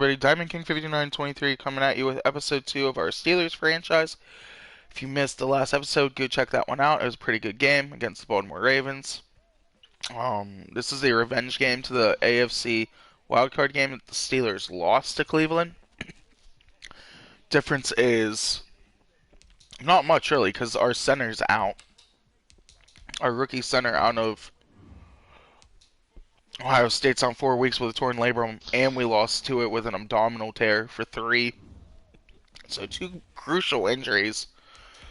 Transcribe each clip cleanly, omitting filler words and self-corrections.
Ready, Diamond King 5923 coming at you with episode 2 of our Steelers franchise. If you missed the last episode, go check that one out. It was a pretty good game against the Baltimore Ravens. This is a revenge game to the AFC wildcard game that the Steelers lost to Cleveland. Difference is not much really because our center's out. Our rookie center out of Ohio State's on 4 weeks with a torn labrum, and we lost to it with an abdominal tear for 3. So 2 crucial injuries.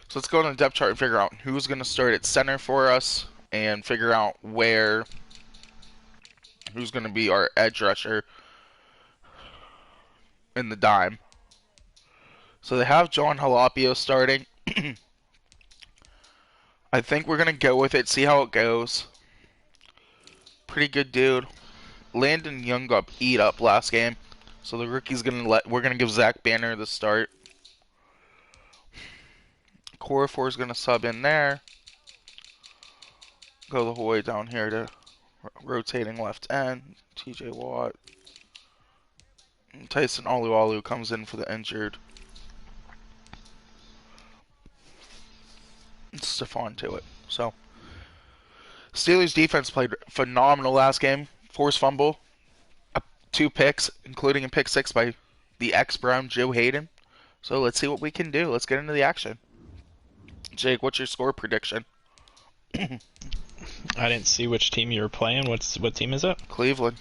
So let's go on the depth chart and figure out who's going to start at center for us and figure out who's going to be our edge rusher in the dime. So they have John Halapio starting. I think we're going to go with it, see how it goes. Pretty good dude. Landon Young got beat up last game. So the rookie's we're going to give Zach Banner the start. Core is going to sub in there. Go the whole way down here to rotating left end. TJ Watt. And Tyson Alualu comes in for the injured. And Stephon to it. So, Steelers defense played phenomenal last game. Forced fumble. 2 picks, including a pick 6 by the ex-Brown Joe Hayden. So let's see what we can do. Let's get into the action. Jake, what's your score prediction? I didn't see which team you were playing. What team is it? Cleveland.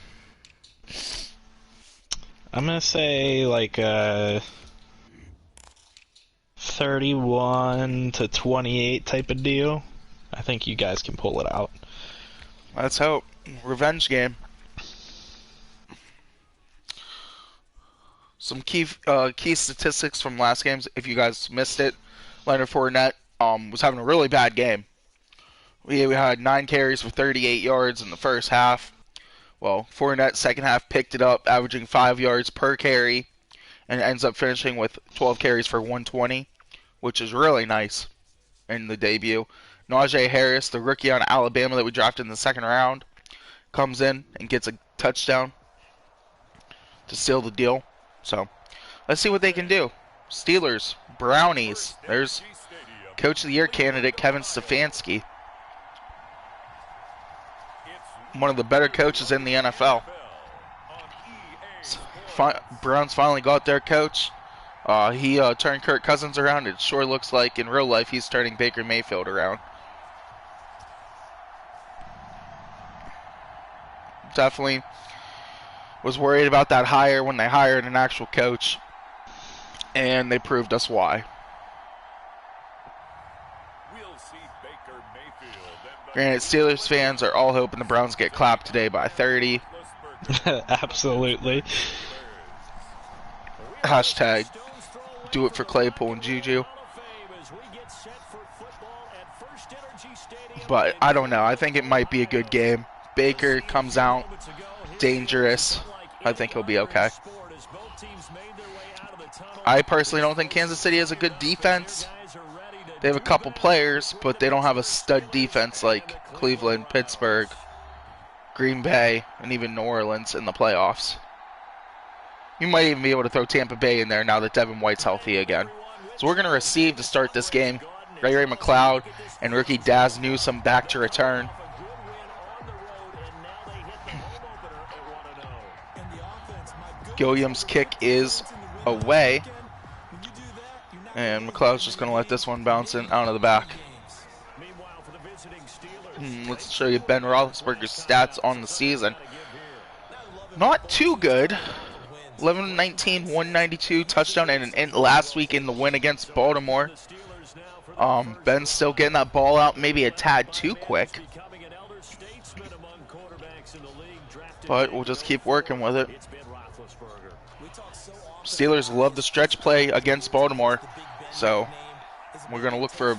I'm gonna say like 31-28 type of deal. I think you guys can pull it out. Let's hope. Revenge game. Some key statistics from last games. If you guys missed it, Leonard Fournette was having a really bad game. We had 9 carries for 38 yards in the first half. Well, Fournette second half picked it up, averaging 5 yards per carry, and ends up finishing with 12 carries for 120, which is really nice in the debut. Najee Harris, the rookie out of Alabama that we drafted in the second round, comes in and gets a touchdown to seal the deal. So, let's see what they can do. Steelers, Brownies. There's Coach of the Year candidate Kevin Stefanski. One of the better coaches in the NFL. Browns finally got their coach. He turned Kirk Cousins around. It sure looks like in real life he's turning Baker Mayfield around. Definitely was worried about that hire when they hired an actual coach, and they proved us why. Granted, Steelers fans are all hoping the Browns get clapped today by 30. Absolutely. Hashtag do it for Claypool and Juju. But I don't know. I think it might be a good game. Baker comes out dangerous. I think he'll be okay. I personally don't think Kansas City has a good defense. They have a couple players, but they don't have a stud defense like Cleveland, Pittsburgh, Green Bay, and even New Orleans in the playoffs. You might even be able to throw Tampa Bay in there now that Devin White's healthy again. So we're going to receive to start this game. Ray McLeod and rookie Daz Newsome back to return. Gilliam's kick is away. And McLeod's just going to let this one bounce in out of the back. Let's show you Ben Roethlisberger's stats on the season. Not too good. 11-19, 192 touchdown, and last week in the win against Baltimore. Ben's still getting that ball out maybe a tad too quick. But we'll just keep working with it. Steelers love the stretch play against Baltimore. So we're going to look for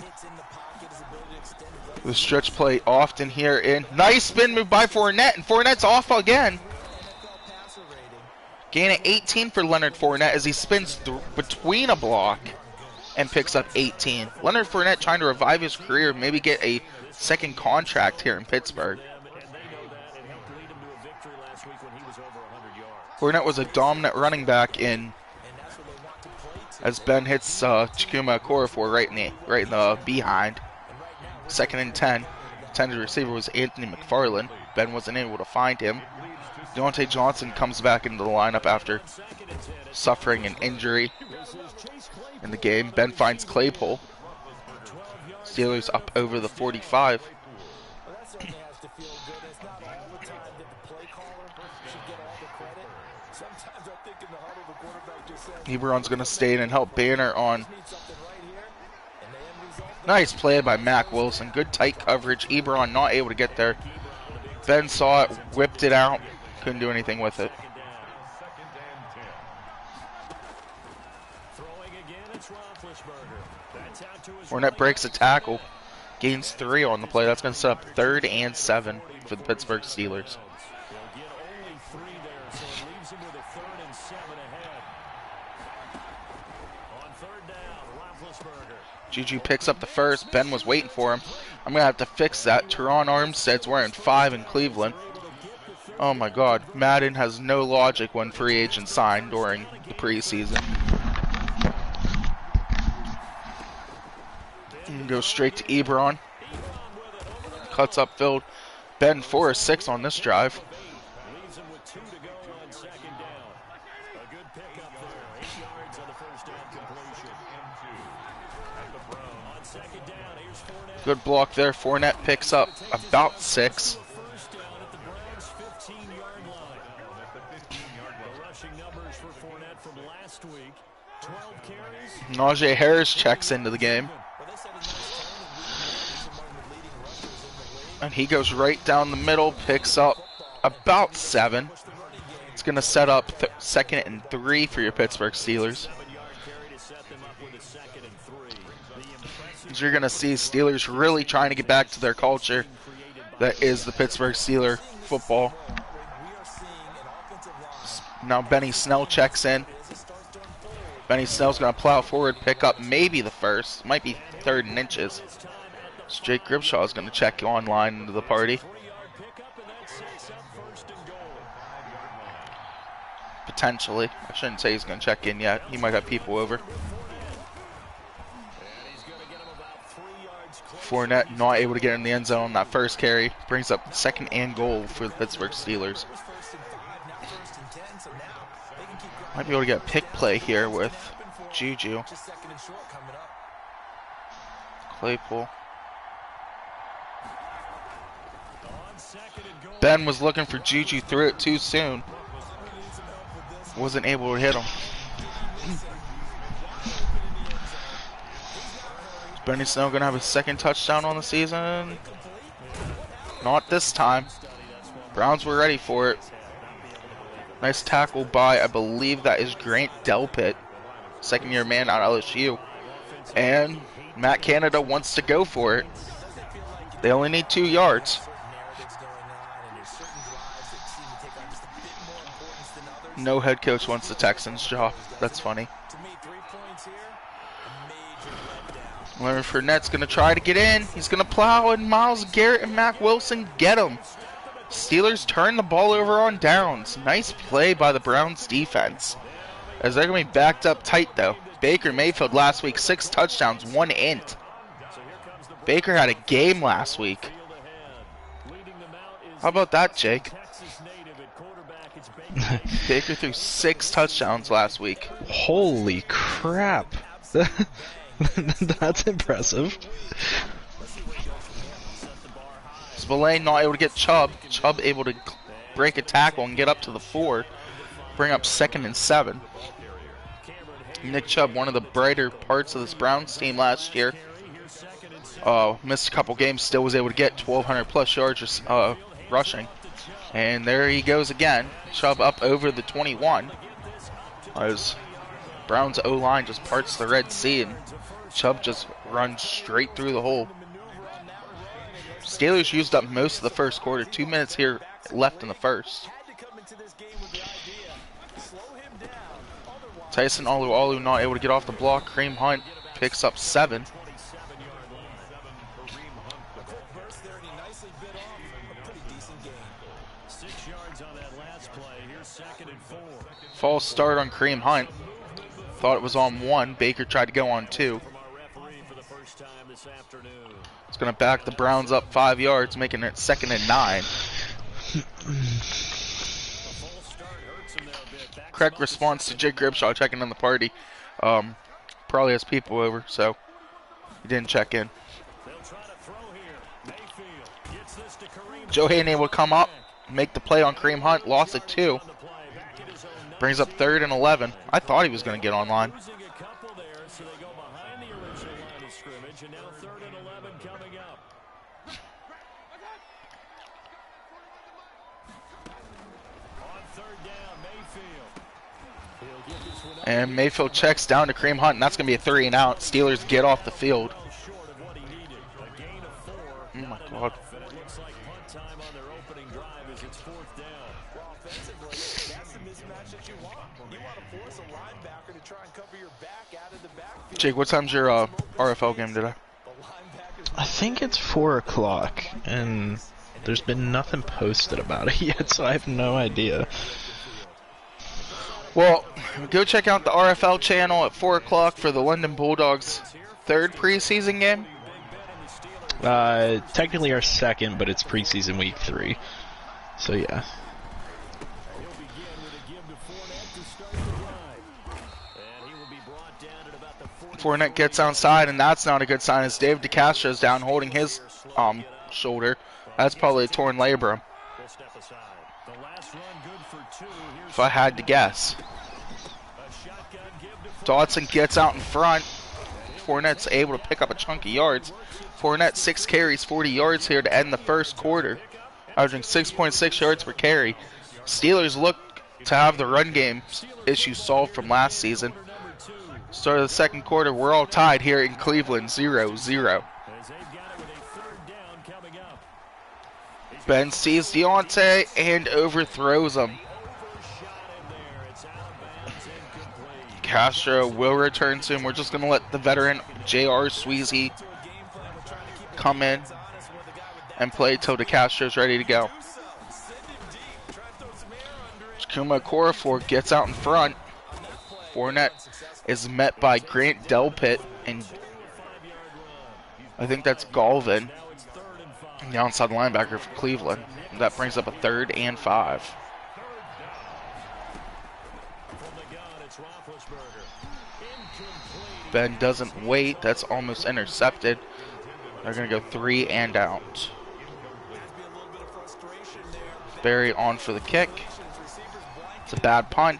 the stretch play often here. In nice spin move by Fournette, and Fournette's off again. Gain of 18 for Leonard Fournette as he spins between a block and picks up 18. Leonard Fournette trying to revive his career, maybe get a second contract here in Pittsburgh. Fournette was a dominant running back in as Ben hits Chikuma Okorafor right in the behind. 2nd and 10. Intended receiver was Anthony McFarland. Ben wasn't able to find him. Deontay Johnson comes back into the lineup after suffering an injury in the game. Ben finds Claypool. Steelers up over the 45. Ebron's going to stay in and help Banner on. Nice play by Mac Wilson. Good tight coverage. Ebron not able to get there. Ben saw it, whipped it out. Couldn't do anything with it. Fournette breaks a tackle. Gains 3 on the play. That's going to set up 3rd and 7 for the Pittsburgh Steelers. Juju picks up the first. Ben was waiting for him. I'm going to have to fix that. Teron Armstead's wearing 5 in Cleveland. Oh my god. Madden has no logic when free agents sign during the preseason. Go straight to Ebron. Cuts upfield. Ben 4 of 6 on this drive. Good block there. Fournette picks up about 6. Najee Harris checks into the game. And he goes right down the middle, picks up about 7. It's going to set up 2nd and 3 for your Pittsburgh Steelers. As you're going to see Steelers really trying to get back to their culture that is the Pittsburgh Steeler football. Now Benny Snell checks in. Benny Snell's going to plow forward, pick up maybe the first. Might be 3rd and inches. So Jake Grimshaw is going to check online into the party. Potentially. I shouldn't say he's going to check in yet. He might have people over. Fournette not able to get in the end zone on that first carry. Brings up 2nd and goal for the Pittsburgh Steelers. Might be able to get a pick play here with Juju. Claypool. Ben was looking for Juju, threw it too soon. Wasn't able to hit him. Is Benny Snell going to have his 2nd touchdown on the season? Not this time. Browns were ready for it. Nice tackle by, I believe that is Grant Delpit, 2nd-year man out of LSU. And Matt Canada wants to go for it. They only need 2 yards. No head coach wants the Texans' job. That's funny. Leonard Fournette's going to try to get in. He's going to plow, and Myles Garrett and Mac Wilson get him. Steelers turn the ball over on downs. Nice play by the Browns defense. As they're going to be backed up tight, though. Baker Mayfield last week, 6 touchdowns, 1 int. Baker had a game last week. How about that, Jake? Baker threw 6 touchdowns last week. Holy crap. That's impressive. Spillane not able to get Chubb. Chubb able to break a tackle and get up to the 4. Bring up 2nd and 7. Nick Chubb, one of the brighter parts of this Browns team last year. Missed a couple games, still was able to get 1,200 plus yards rushing. And there he goes again. Chubb up over the 21. As Browns O-line just parts the Red Sea and Chubb just runs straight through the hole. Steelers used up most of the first quarter. 2 minutes here left in the first. Tyson Alualu not able to get off the block. Kareem Hunt picks up 7. False start on Kareem Hunt. Thought it was on 1. Baker tried to go on 2. It's going to back the Browns up 5 yards, making it 2nd and 9. Correct response to Jake Gribshaw checking in the party. Probably has people over, so he didn't check in. Joe Hayden able to come up, make the play on Kareem Hunt, lost it 2. Brings up 3rd and 11. I thought he was going to get online. And Mayfield checks down to Kareem Hunt, and that's going to be a 3 and out. Steelers get off the field. Oh my God. Jake, what time's your RFL game today? I think it's 4 o'clock, and there's been nothing posted about it yet, so I have no idea. Well, go check out the RFL channel at 4 o'clock for the London Bulldogs' 3rd preseason game. Technically our 2nd, but it's preseason week 3. So yeah. Fournette gets outside, and that's not a good sign as Dave DeCastro's down holding his shoulder. That's probably a torn labrum, if I had to guess. Dodson gets out in front. Fournette's able to pick up a chunk of yards. Fournette 6 carries, 40 yards here to end the first quarter, averaging 6.6 yards per carry. Steelers look to have the run game issue solved from last season. Start of the second quarter, we're all tied here in Cleveland, 0-0. Ben sees Deontay and overthrows him. Castro will return soon. We're just going to let the veteran J.R. Sweezy come in and play till DeCastro's ready to go. Jakuma Okorafor gets out in front. Fournette is met by Grant Delpit, and I think that's Galvin, the outside linebacker for Cleveland. That brings up a 3rd and 5. Ben doesn't wait. That's almost intercepted. They're going to go 3 and out. Barry on for the kick. It's a bad punt.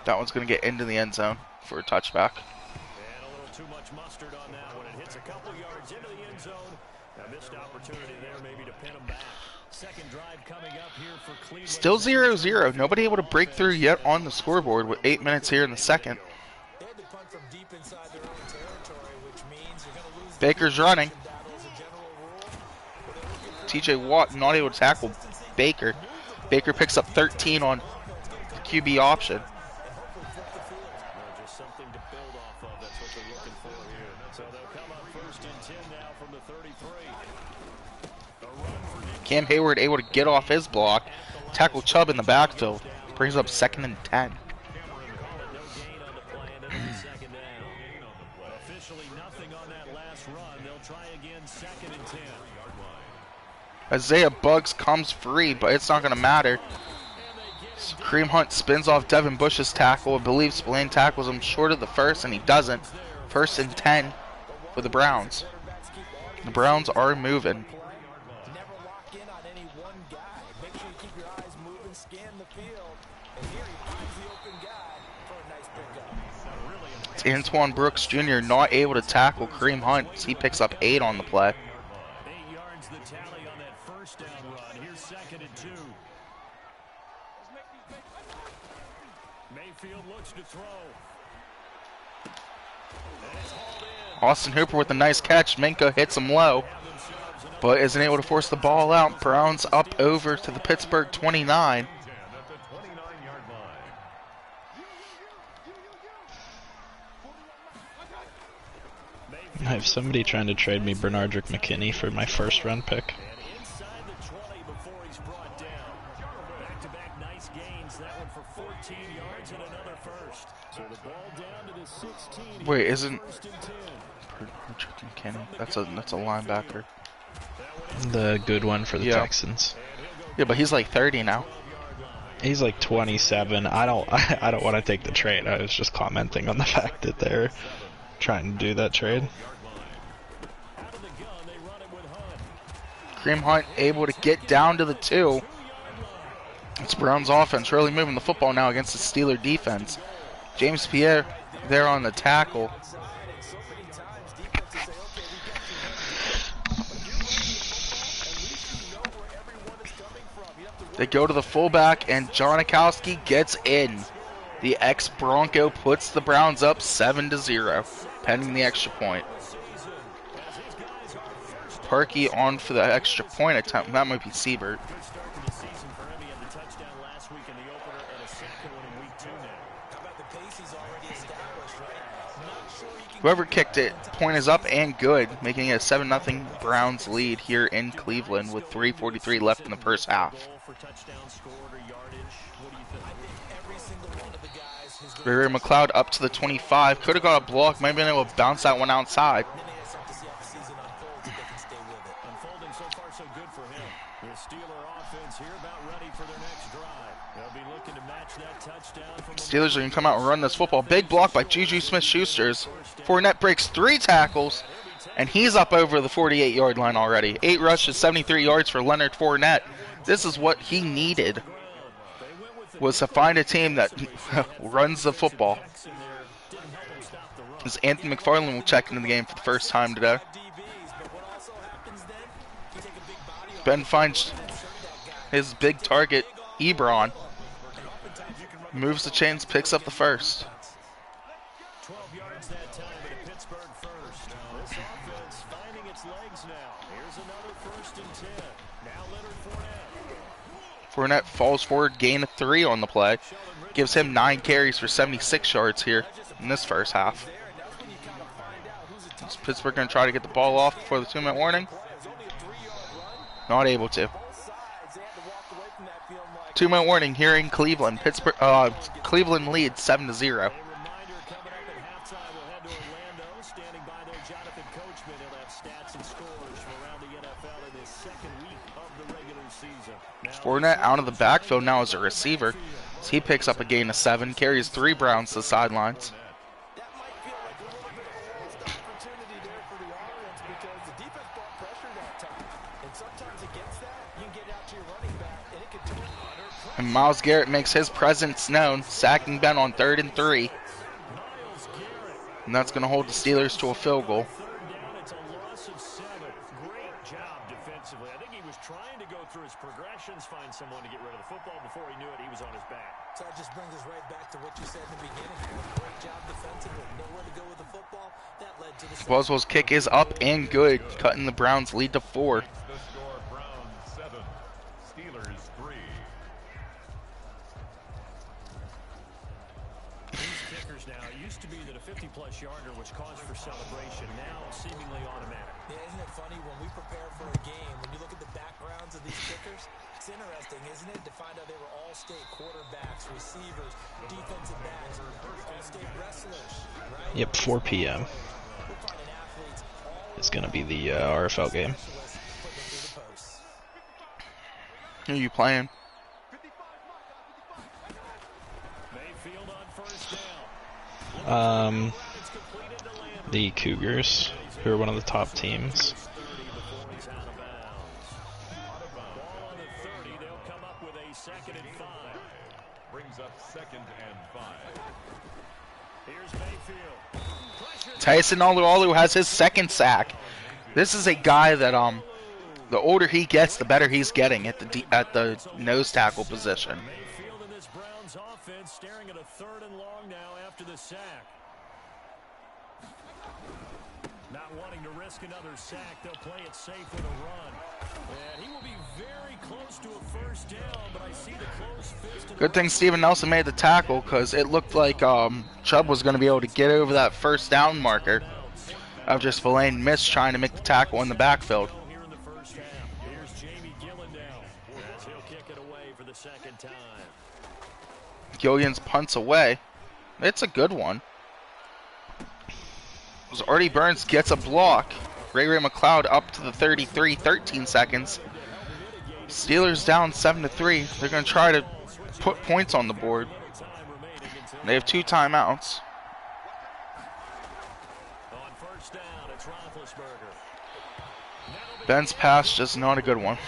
That one's going to get into the end zone for a touchback. Still 0-0. Nobody able to break through yet on the scoreboard with 8 minutes here in the second. Baker's running. TJ Watt not able to tackle Baker. Baker picks up 13 on the QB option. Cam Hayward able to get off his block, tackle Chubb in the backfield, brings up 2nd and 10. Isaiah Buggs comes free, but it's not going to matter. Kareem Hunt spins off Devin Bush's tackle. I believe Spillane tackles him short of the first, and he doesn't. 1st and 10 for the Browns. The Browns are moving. It's Antoine Brooks Jr. not able to tackle Kareem Hunt. He picks up 8 on the play. Austin Hooper with a nice catch. Minka hits him low, but isn't able to force the ball out. Browns up over to the Pittsburgh 29. I have somebody trying to trade me Bernardrick McKinney for my 1st round pick. Wait, isn't Kenny? That's a linebacker. The good one for the Yeah. Texans. Yeah, but he's like 30 now. He's like 27. I don't want to take the trade. I was just commenting on the fact that they're trying to do that trade. Kareem Hunt able to get down to the 2. It's Brown's offense really moving the football now against the Steeler defense. James Pierre there on the tackle. They go to the fullback, and Jonikowski gets in. The ex-Bronco puts the Browns up 7-0, pending the extra point. Parkey on for the extra point attempt. That might be Siebert. Whoever kicked it, point is up and good, making it a 7-0 Browns lead here in Cleveland with 3:43 left in the first half. Ray McLeod up to the 25. Could have got a block. Might have been able to bounce that one outside. Steelers are going to come out and run this football. Big block by Juju Smith-Schuster. Fournette breaks 3 tackles, and he's up over the 48-yard line already. 8 rushes, 73 yards for Leonard Fournette. This is what he needed, was to find a team that runs the football. As Anthony McFarland will check into the game for the first time today. Ben finds his big target, Ebron. Moves the chains, picks up the first. Fournette falls forward, gain of 3 on the play. Gives him 9 carries for 76 yards here in this first half. Is Pittsburgh going to try to get the ball off before the 2-minute warning? Not able to. 2-minute warning here in Cleveland. Cleveland leads 7-0. Fournette out of the backfield now as a receiver. So he picks up a gain of 7, carries 3 Browns to the sidelines. And Myles Garrett makes his presence known, sacking Ben on 3rd and 3. And that's going to hold the Steelers to a field goal. Find someone to get rid of the football before he knew it, he was on his back. So that just brings us right back to what you said in the beginning. Great job defensively. Nowhere to go with the football. That led to the Boswell's kick is up and good, cutting the Browns lead to 4. The score, Browns 7, Steelers 3. These kickers now, it used to be that a 50-plus yarder was cause for celebration, now seemingly automatic. Yeah, isn't it funny when we prepare for a game, when you look at the backgrounds of these kickers, it's interesting, isn't it, to find out they were all-state quarterbacks, receivers, defensive backs, all-state wrestlers, right? Yep, 4 p.m. It's going to be the RFL game. Who are you playing? The Cougars, who are one of the top teams. Brings up 2nd and 5. Tyson Alualu has his 2nd sack. This is a guy that the older he gets, the better he's getting at the nose tackle position. Mayfield and this Browns offense staring at a 3rd and long now after the sack. Not wanting to risk another sack, they'll play it safe with a run. And he will be very close to a 1st down, but I see the close fist. Good thing Steven Nelson made the tackle, because it looked like Chubb was going to be able to get over that 1st down marker after Spillane missed trying to make the tackle in the backfield. Here in the first half, here's Jamie Gillen now as he'll kick it away for the 2nd time. Gillian's punts away. It's a good one. As Artie Burns gets a block. Ray McLeod up to the 33, 13 seconds. Steelers down 7-3. They're going to try to put points on the board. They have 2 timeouts. Ben's pass just not a good one.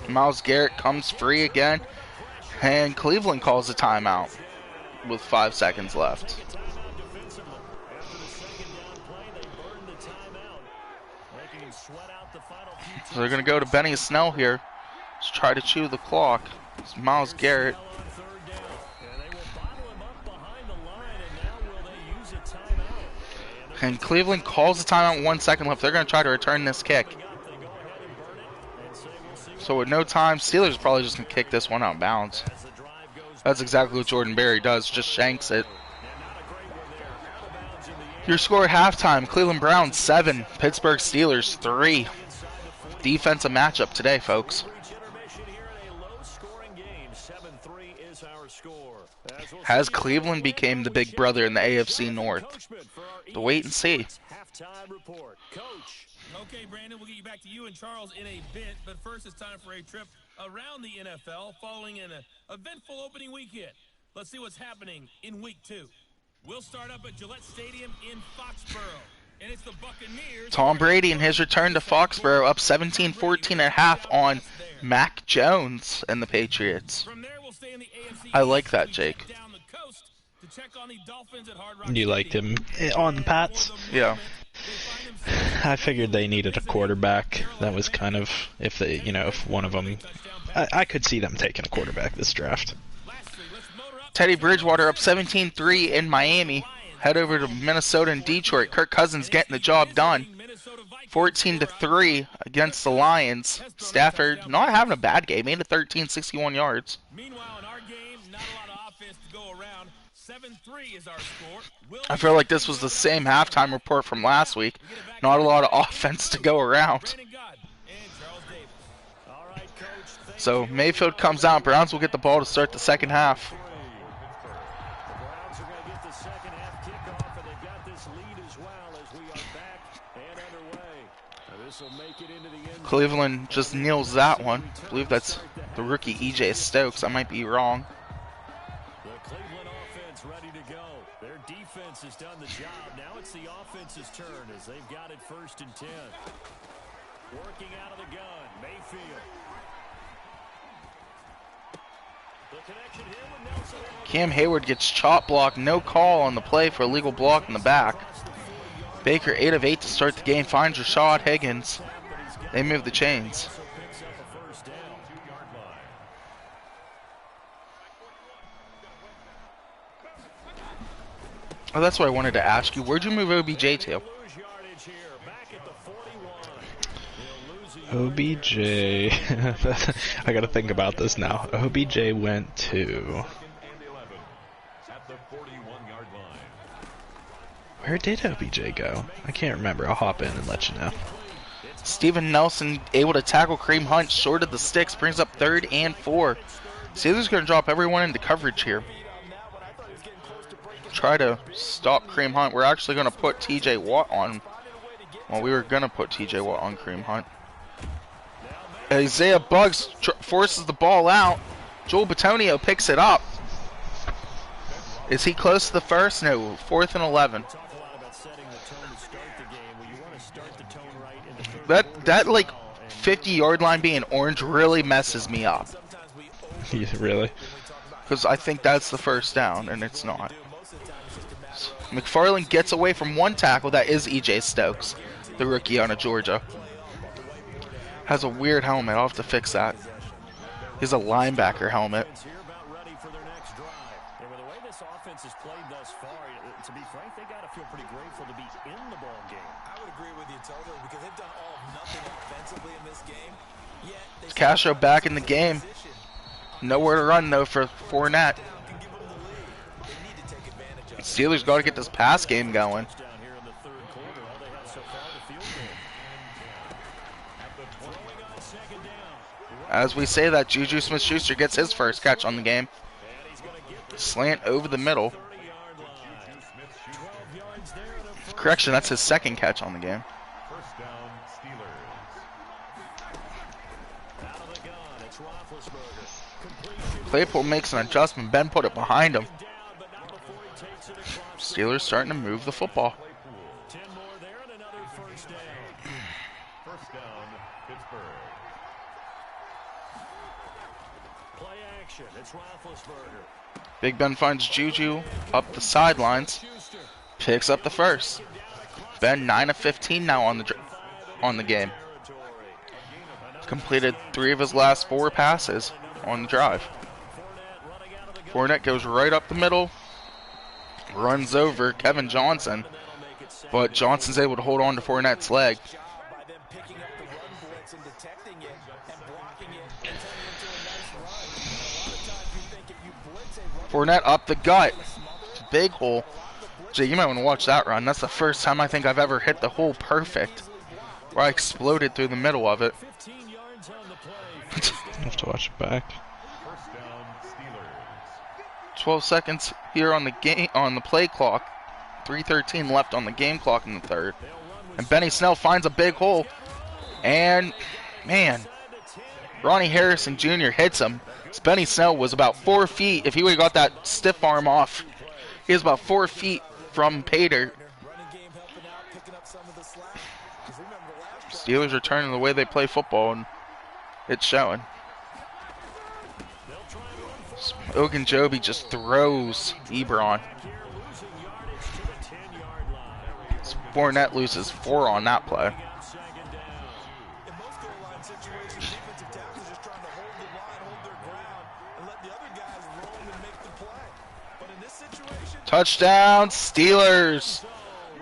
Myles Garrett comes free again, and Cleveland calls a timeout with 5 seconds left. So they're going to go to Benny Snell here. Let's try to chew the clock. It's Myles Garrett. And Cleveland calls the timeout with 1 second left. They're going to try to return this kick. So with no time, Steelers probably just going to kick this one out of bounds. That's exactly what Jordan Berry does, just shanks it. Your score at halftime, Cleveland Browns 7, Pittsburgh Steelers 3. Defensive matchup today, folks. Has Cleveland became the big brother in the AFC North? To wait and see. Okay, Brandon, we'll get you back to you and Charles in a bit, but first it's time for a trip around the NFL following an eventful opening weekend. Let's see what's happening in week 2. We'll start up at Gillette Stadium in Foxborough, and it's the Buccaneers. Tom Brady in his return to Foxborough up 17-14 at half on Mac Jones and the Patriots. From there, we'll stay in the AFC. I like that, Jake. Down the coast to check on the Dolphins at Hard Rock You liked him on the Pats? Yeah. I figured they needed a quarterback. That was kind of, if they, if one of them, I could see them taking a quarterback this draft. Teddy Bridgewater up 17-3 in Miami. Head over to Minnesota and Detroit. Kirk Cousins getting the job done. 14-3 against the Lions. Stafford not having a bad game. 8-13, 61 yards. Meanwhile, in our game, not a lot of offense to go around. 7-3 is our score. I feel like this was the same halftime report from last week. Not a lot of offense to go around. So Mayfield comes out. Browns will get the ball to start the second half. Cleveland just kneels that one. I believe that's the rookie E.J. Stokes. I might be wrong. The Cleveland offense ready to go. Their defense has done the job. Now it's the offense's turn as they've got it 1st and 10. Working out of the gun, Mayfield. The connection here with Nelson. Cam Hayward gets chop blocked. No call on the play for a legal block in the back. Baker 8 of 8 to start the game. Finds Rashad Higgins. They move the chains. Oh, that's what I wanted to ask you. Where'd you move OBJ to? OBJ. I gotta think about this now. OBJ went to. Where did OBJ go? I can't remember. I'll hop in and let you know. Steven Nelson able to tackle Kareem Hunt short of the sticks, brings up 3rd and 4. Steelers going to drop everyone into coverage here. Try to stop Kareem Hunt. We're actually going to put TJ Watt on. Well, we were going to put TJ Watt on Kareem Hunt. Isaiah Buggs forces the ball out. Joel Bitonio picks it up. Is he close to the first? No, 4th and 11. That like 50-yard line being orange really messes me up. Really? Because I think that's the first down, and it's not. So McFarland gets away from one tackle. That is E.J. Stokes, the rookie out of Georgia. Has a weird helmet. I'll have to fix that. He's a linebacker helmet. To be frank, they got to feel pretty grateful to be in the ball game. I would agree with you totally because they've done all of nothing offensively in this game. Yet they Castro back in the game. Nowhere to run though for Fournette. Steelers got to get this pass game going. As we say that, Juju Smith-Schuster gets his first catch on the game. Slant over the middle. Correction, that's his second catch on the game. First down, Steelers. Claypool makes an adjustment. Ben put it behind him. Steelers starting to move the football. First down, Pittsburgh. Play action. It's Roethlisberger. Big Ben finds Juju up the sidelines. Picks up the first. Ben 9 of 15 now on the game. Completed 3 of his last 4 passes on the drive. Fournette goes right up the middle. Runs over Kevin Johnson. But Johnson's able to hold on to Fournette's leg. Fournette up the gut. Big hole. Jay, you might want to watch that run. That's the first time I think I've ever hit the hole perfect. Where I exploded through the middle of it. I'll have to watch it back. First down, Steelers. 12 seconds here on the play clock. 3:13 left on the game clock in the third. And Benny Snell finds a big hole. And, man, Ronnie Harrison Jr. hits him. Benny Snell was about 4 feet. If he would have got that stiff arm off, he was about 4 feet from Pater. Steelers are turning the way they play football, and it's showing. Ogunjobi just throws Ebron. Fournette loses 4 on that play. Touchdown, Steelers.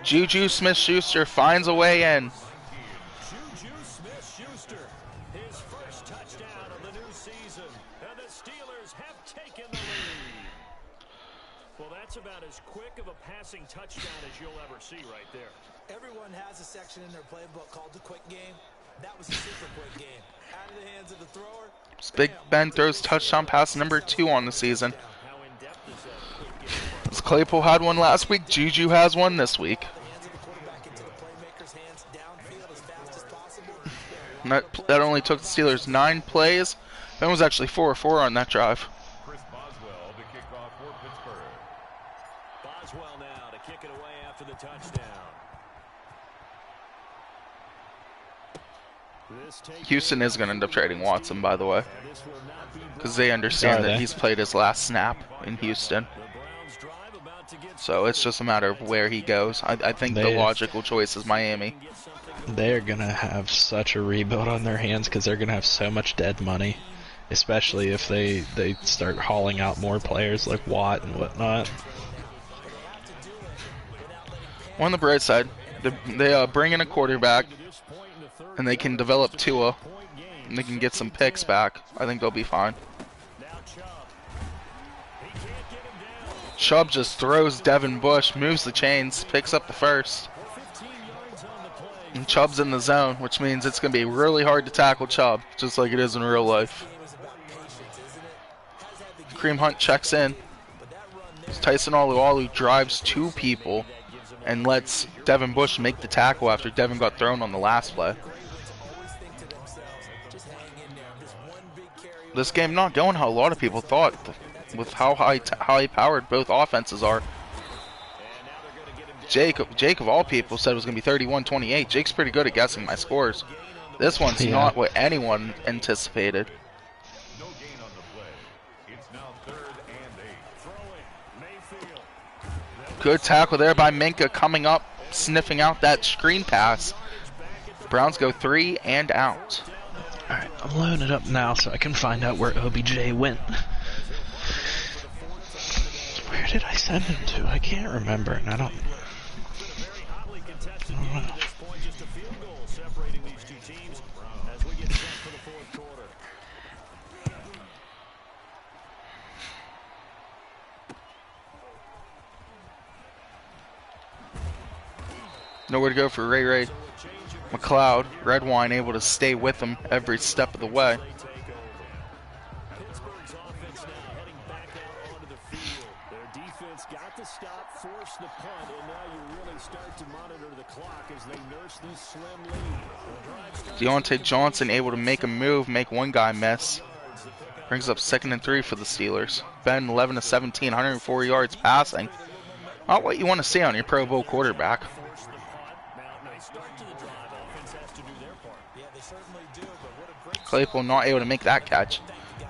Juju Smith-Schuster finds a way in. Juju Smith-Schuster, his first touchdown of the new season, and the Steelers have taken the lead. Well, that's about as quick of a passing touchdown as you'll ever see right there. Everyone has a section in their playbook called the quick game. That was a super quick game. Out of the hands of the thrower. Big Ben throws touchdown pass number 2 on the season. How in-depth is that quick game? Claypool had one last week. Juju has one this week. And that only took the Steelers 9 plays. Ben was actually 4 of 4 on that drive. Chris Boswell to kick off for Pittsburgh. Boswell now to kick it away after the touchdown. Houston is going to end up trading Watson, by the way, because they understand that he's played his last snap in Houston. So it's just a matter of where he goes. I think the logical choice is Miami. They're going to have such a rebuild on their hands because they're going to have so much dead money, especially if they start hauling out more players like Watt and whatnot. On the bright side, they bring in a quarterback, and they can develop Tua, and they can get some picks back. I think they'll be fine. Chubb just throws Devin Bush, moves the chains, picks up the first. And Chubb's in the zone, which means it's going to be really hard to tackle Chubb, just like it is in real life. Kareem Hunt checks in. Tyson Alualu drives 2 people and lets Devin Bush make the tackle after Devin got thrown on the last play. This game not going how a lot of people thought, with how high-powered both offenses are. Jake of all people said it was going to be 31-28. Jake's pretty good at guessing my scores. This one's not what anyone anticipated. No gain on the play. It's now 3rd and 8. Good tackle there by Minka, coming up, sniffing out that screen pass. Browns go 3 and out. Alright, I'm loading it up now so I can find out where OBJ went. Where did I send him to? I can't remember, and I don't know. Nowhere to go for Ray Ray. McLeod, red wine, able to stay with him every step of the way. Pittsburgh's offense now heading back out onto the field. Their defense got the stop, forced the punt, and now you really start to monitor the clock as they nurse this slim lead. Deontay Johnson able to make a move, make one guy miss. Brings up 2nd and 3 for the Steelers. Ben 11 of 17, 104 yards passing. Not what you want to see on your Pro Bowl quarterback. Claypool not able to make that catch.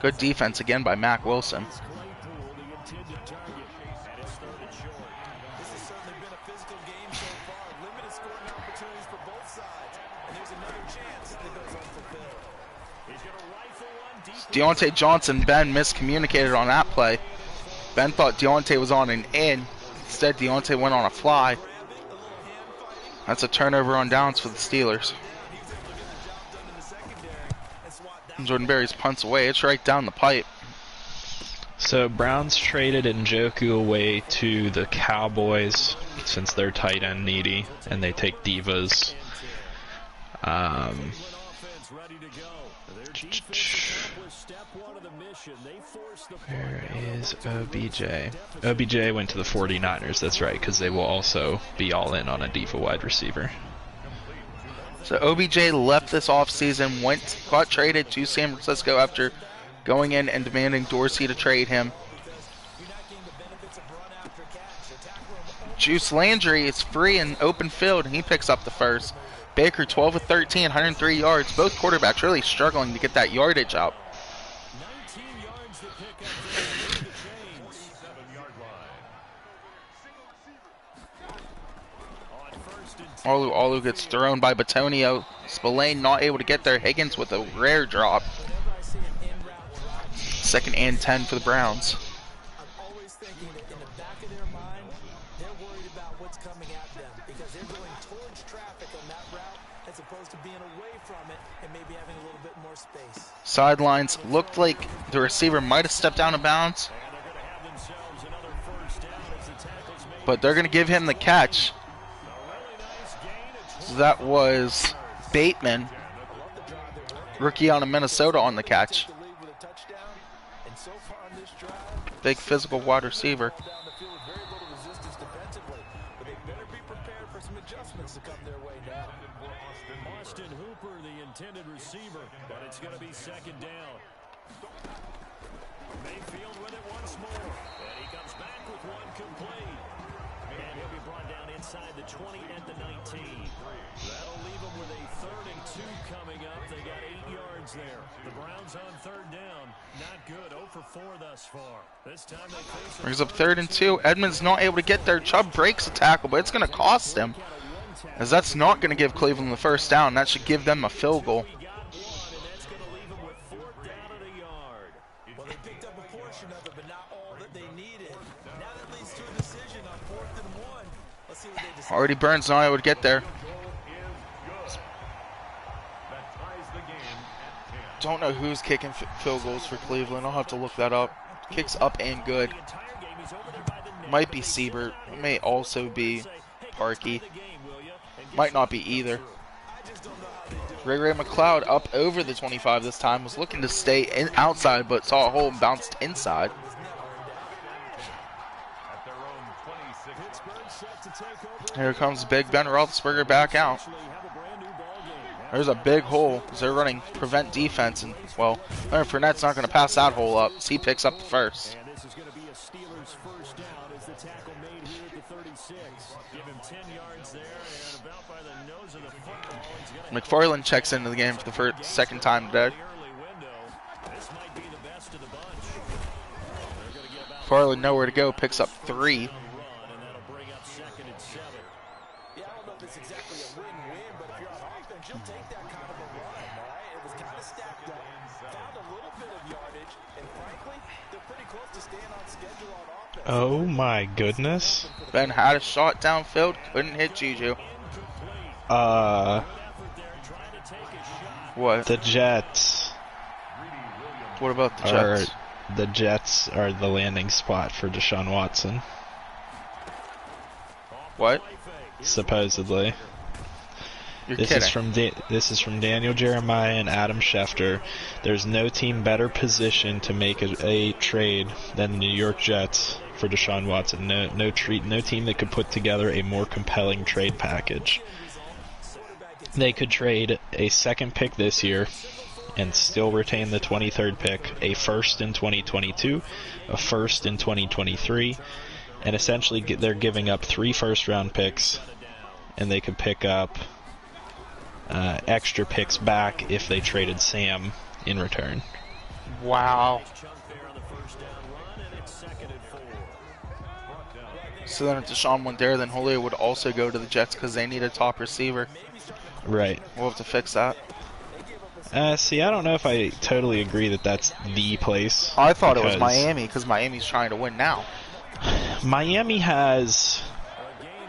Good defense again by Mack Wilson. Deontay Johnson, Ben miscommunicated on that play. Ben thought Deontay was on an in. Instead, Deontay went on a fly. That's a turnover on downs for the Steelers. Jordan Berry's punts away. It's right down the pipe. So Browns traded Njoku away to the Cowboys since they're tight end needy, and they take Divas. Where is OBJ? OBJ went to the 49ers, that's right, because they will also be all in on a Diva wide receiver. So OBJ left this offseason, got traded to San Francisco after going in and demanding Dorsey to trade him. Juice Landry is free in open field, and he picks up the first. Baker 12 of 13, 103 yards. Both quarterbacks really struggling to get that yardage up. Olu gets thrown by Batonio. Spillane not able to get there. Higgins with a rare drop. 2nd and 10 for the Browns. I'm always thinking that in the back of their mind, they're worried about what's coming at them because they're going towards traffic on that route as opposed to being away from it and maybe having a little bit more space. Sidelines looked like the receiver might have stepped out of bounds, but they're going to give him the catch. So that was Bateman, rookie out of Minnesota, on the catch. Big physical wide receiver. Austin Hooper, the intended receiver, but it's going to be 2nd down. Mayfield with it once more, and he comes back with one complete. And he'll be brought down inside the 20 and the 19. That'll leave him with a 3rd and 2 coming up. They got 8 yards there. The Browns on 3rd down. Not good. 0 for 4 thus far. This time they face Brings up 3rd and 2. Edmonds not able to get there. Chubb breaks a tackle, but it's going to cost him, as that's not going to give Cleveland the first down. That should give them a field goal. Well, they picked up a portion of it, but not all that they needed. Now that leads to a decision on 4th and 1. Let's see what they decide. Already Burns not able to get there. Don't know who's kicking field goals for Cleveland. I'll have to look that up. Kicks up and good. Might be Siebert. It may also be Parkey. Might not be either. Ray McLeod up over the 25 this time. Was looking to stay outside, but saw a hole and bounced inside. Here comes Big Ben Roethlisberger back out. There's a big hole as they're running prevent defense, and, well, Leonard Fournette's not going to pass that hole up, so he picks up the first. And this is going to be a Steelers first down as the tackle made here at the 36. Give him 10 yards there, and about by the nose of the football, he's going McFarland checks into the game for the second time today. This might be the best of the bunch. McFarland nowhere to go, picks up 3. And that'll bring up 2nd and 7. Yeah, I don't know if it's exactly a win-win, but if you're on offense, you'll take that kind of a run, right? It was kind of stacked up, found a little bit of yardage, and frankly, they're pretty close to staying on schedule on offense. Oh my goodness. Ben had a shot downfield, couldn't hit Juju. What? The Jets. What about the Jets? The Jets are the landing spot for Deshaun Watson, What? supposedly. You're This kidding. This is from Daniel Jeremiah and Adam Schefter. There's no team better positioned to make a trade than the New York Jets for Deshaun Watson. No team that could put together a more compelling trade package. They could trade a second pick this year and still retain the 23rd pick, a first in 2022, a first in 2023, and essentially they're giving up 3 first-round picks, and they could pick up extra picks back if they traded Sam in return. Wow. So then if Deshaun went there, then Julio would also go to the Jets because they need a top receiver. Right. We'll have to fix that. See, I don't know if I totally agree that that's the place. I thought it was Miami because Miami's trying to win now. Miami has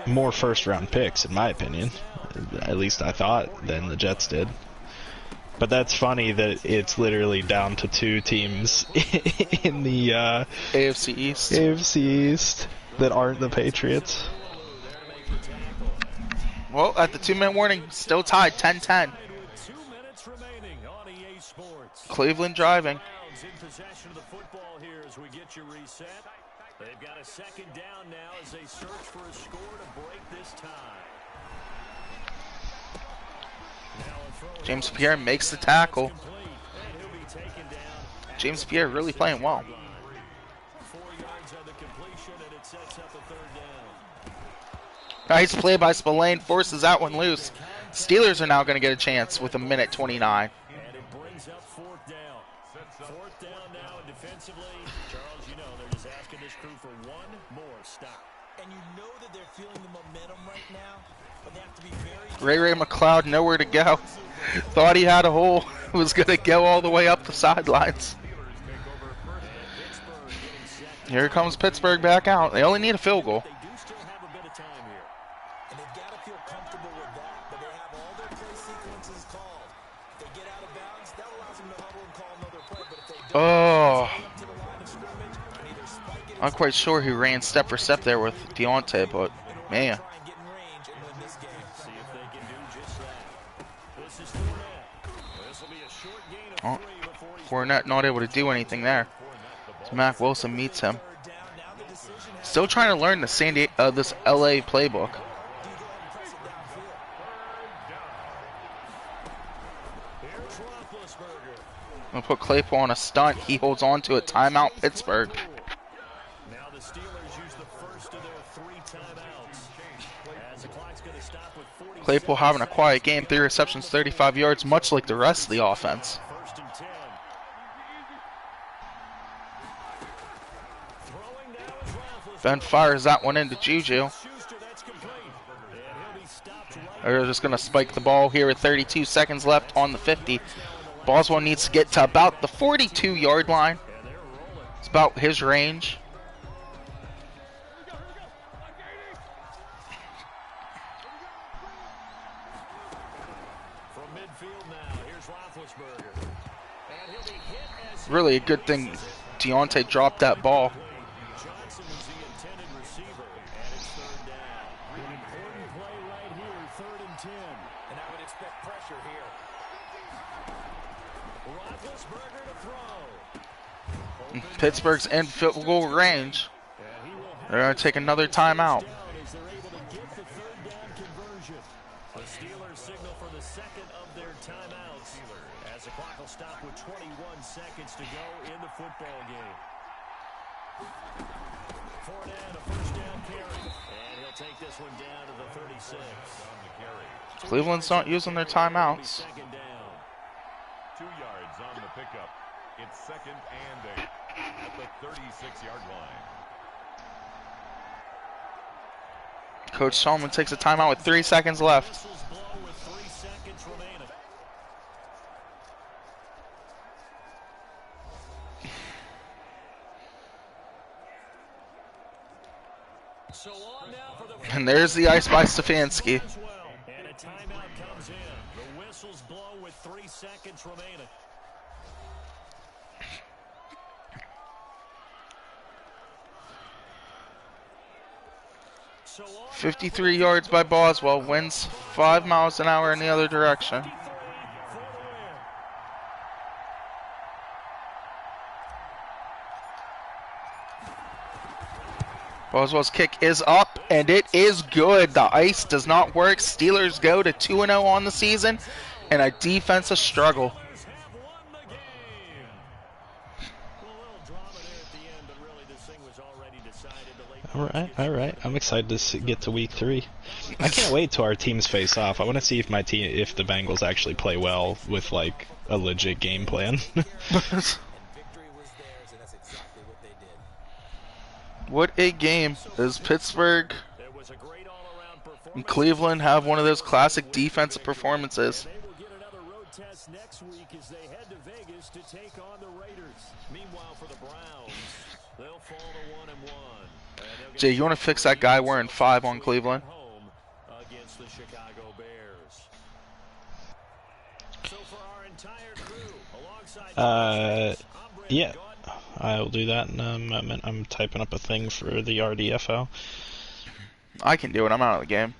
more first-round picks, in my opinion. At least I thought than the Jets did. But that's funny that it's literally down to 2 teams in the AFC East. AFC East that aren't the Patriots. Well, at the 2-minute warning, still tied 10-10. Cleveland driving. They've got a second down now as they search for a score to break this tie. James Pierre makes the tackle. James Pierre really playing well. 4 yards on the completion, and it sets up a third down. Nice play by Spillane, forces that one loose. Steelers are now going to get a chance with 1:29. And it brings up fourth down. Fourth down now, and defensively, Charles, you know, they're just asking this crew for one more stop. And you know that they're feeling the momentum right now, but they have to be very... Ray McLeod nowhere to go. Thought he had a hole. Was going to go all the way up the sidelines. Here comes Pittsburgh back out. They only need a field goal. They do still have a bit of time here. And they've got to feel comfortable with that, but they have all their play sequences called. If they get out of bounds, that allows them to huddle and call another play, but if they don't, Oh, up to the line of scrimmage and either spike it I'm quite sure he ran step for step there with Deontay, but man. try and get in range and win this game. See if they can do just that. This is Fournette. This will be a short gain of 3 before he's Fournette not able to do anything there. As Mac Wilson meets him. Still trying to learn the this LA playbook. I'll put Claypool on a stunt. He holds on to it. Timeout, Pittsburgh. Now the Steelers use the first of their 3 timeouts. As the clock's going to stop with 40 Claypool having a quiet game. 3 receptions, 35 yards, much like the rest of the offense. First and 10. Throwing now is Roethlisberger. Ben fires that one into Juju. Schuster, that's complete. And he'll be stopped right. They're just going to spike the ball here with 32 seconds left on the 50. Boswell needs to get to about the 42-yard line. It's about his range. From midfield now, here's Roethlisberger. And he'll be hit as Really a good thing Deontay dropped that ball. Johnson was the intended receiver. And it's third down. An important play right here, 3rd and 10. And I would expect pressure here. Roethlisberger to throw. Pittsburgh's in field goal range. They're going to take another timeout. As they're able to get the third down conversion. The Steelers signal for the second of their timeouts. As the clock will stop with 21 seconds to go in the football game. Fournette, a first down carry. And he'll take this one down to the 36. Cleveland's not using their timeouts. Second down. 2 yards on the pickup. It's 2nd and 8 at the 36-yard line. Coach Solomon takes a timeout with 3 seconds left. Whistles blow with 3 seconds remaining. So on now for the And there's the ice by Stefanski. as well. And a timeout comes in. The whistles blow with 3 seconds remaining. So on now for the 53 field yards by goal. Boswell. Wins 5 miles an hour in the other direction. 53 for the win. Boswell's kick is up, and it is good. The ice does not work. Steelers go to 2-0 on the season, and a defensive struggle. Steelers have won the game. Well, a little drama there at the end, but really this thing was already decided. The late All right. I'm excited to get to week 3. I can't wait till our teams face off. I want to see if if the Bengals actually play well with like a legit game plan. And victory was theirs, and that's exactly what they did. What a game. Does Pittsburgh It was a great all-around performance. and Cleveland have one of those classic defensive performances? They will get another road test next week as they head to Vegas to take on the Raiders. Meanwhile, for the Browns, they'll fall to 1-1. Jay, you want to fix that guy wearing 5 on Cleveland? Home against the Chicago Bears. So for our entire crew, alongside Yeah, I'll do that in a moment. I'm typing up a thing for the RDFL. I can do it. I'm out of the game.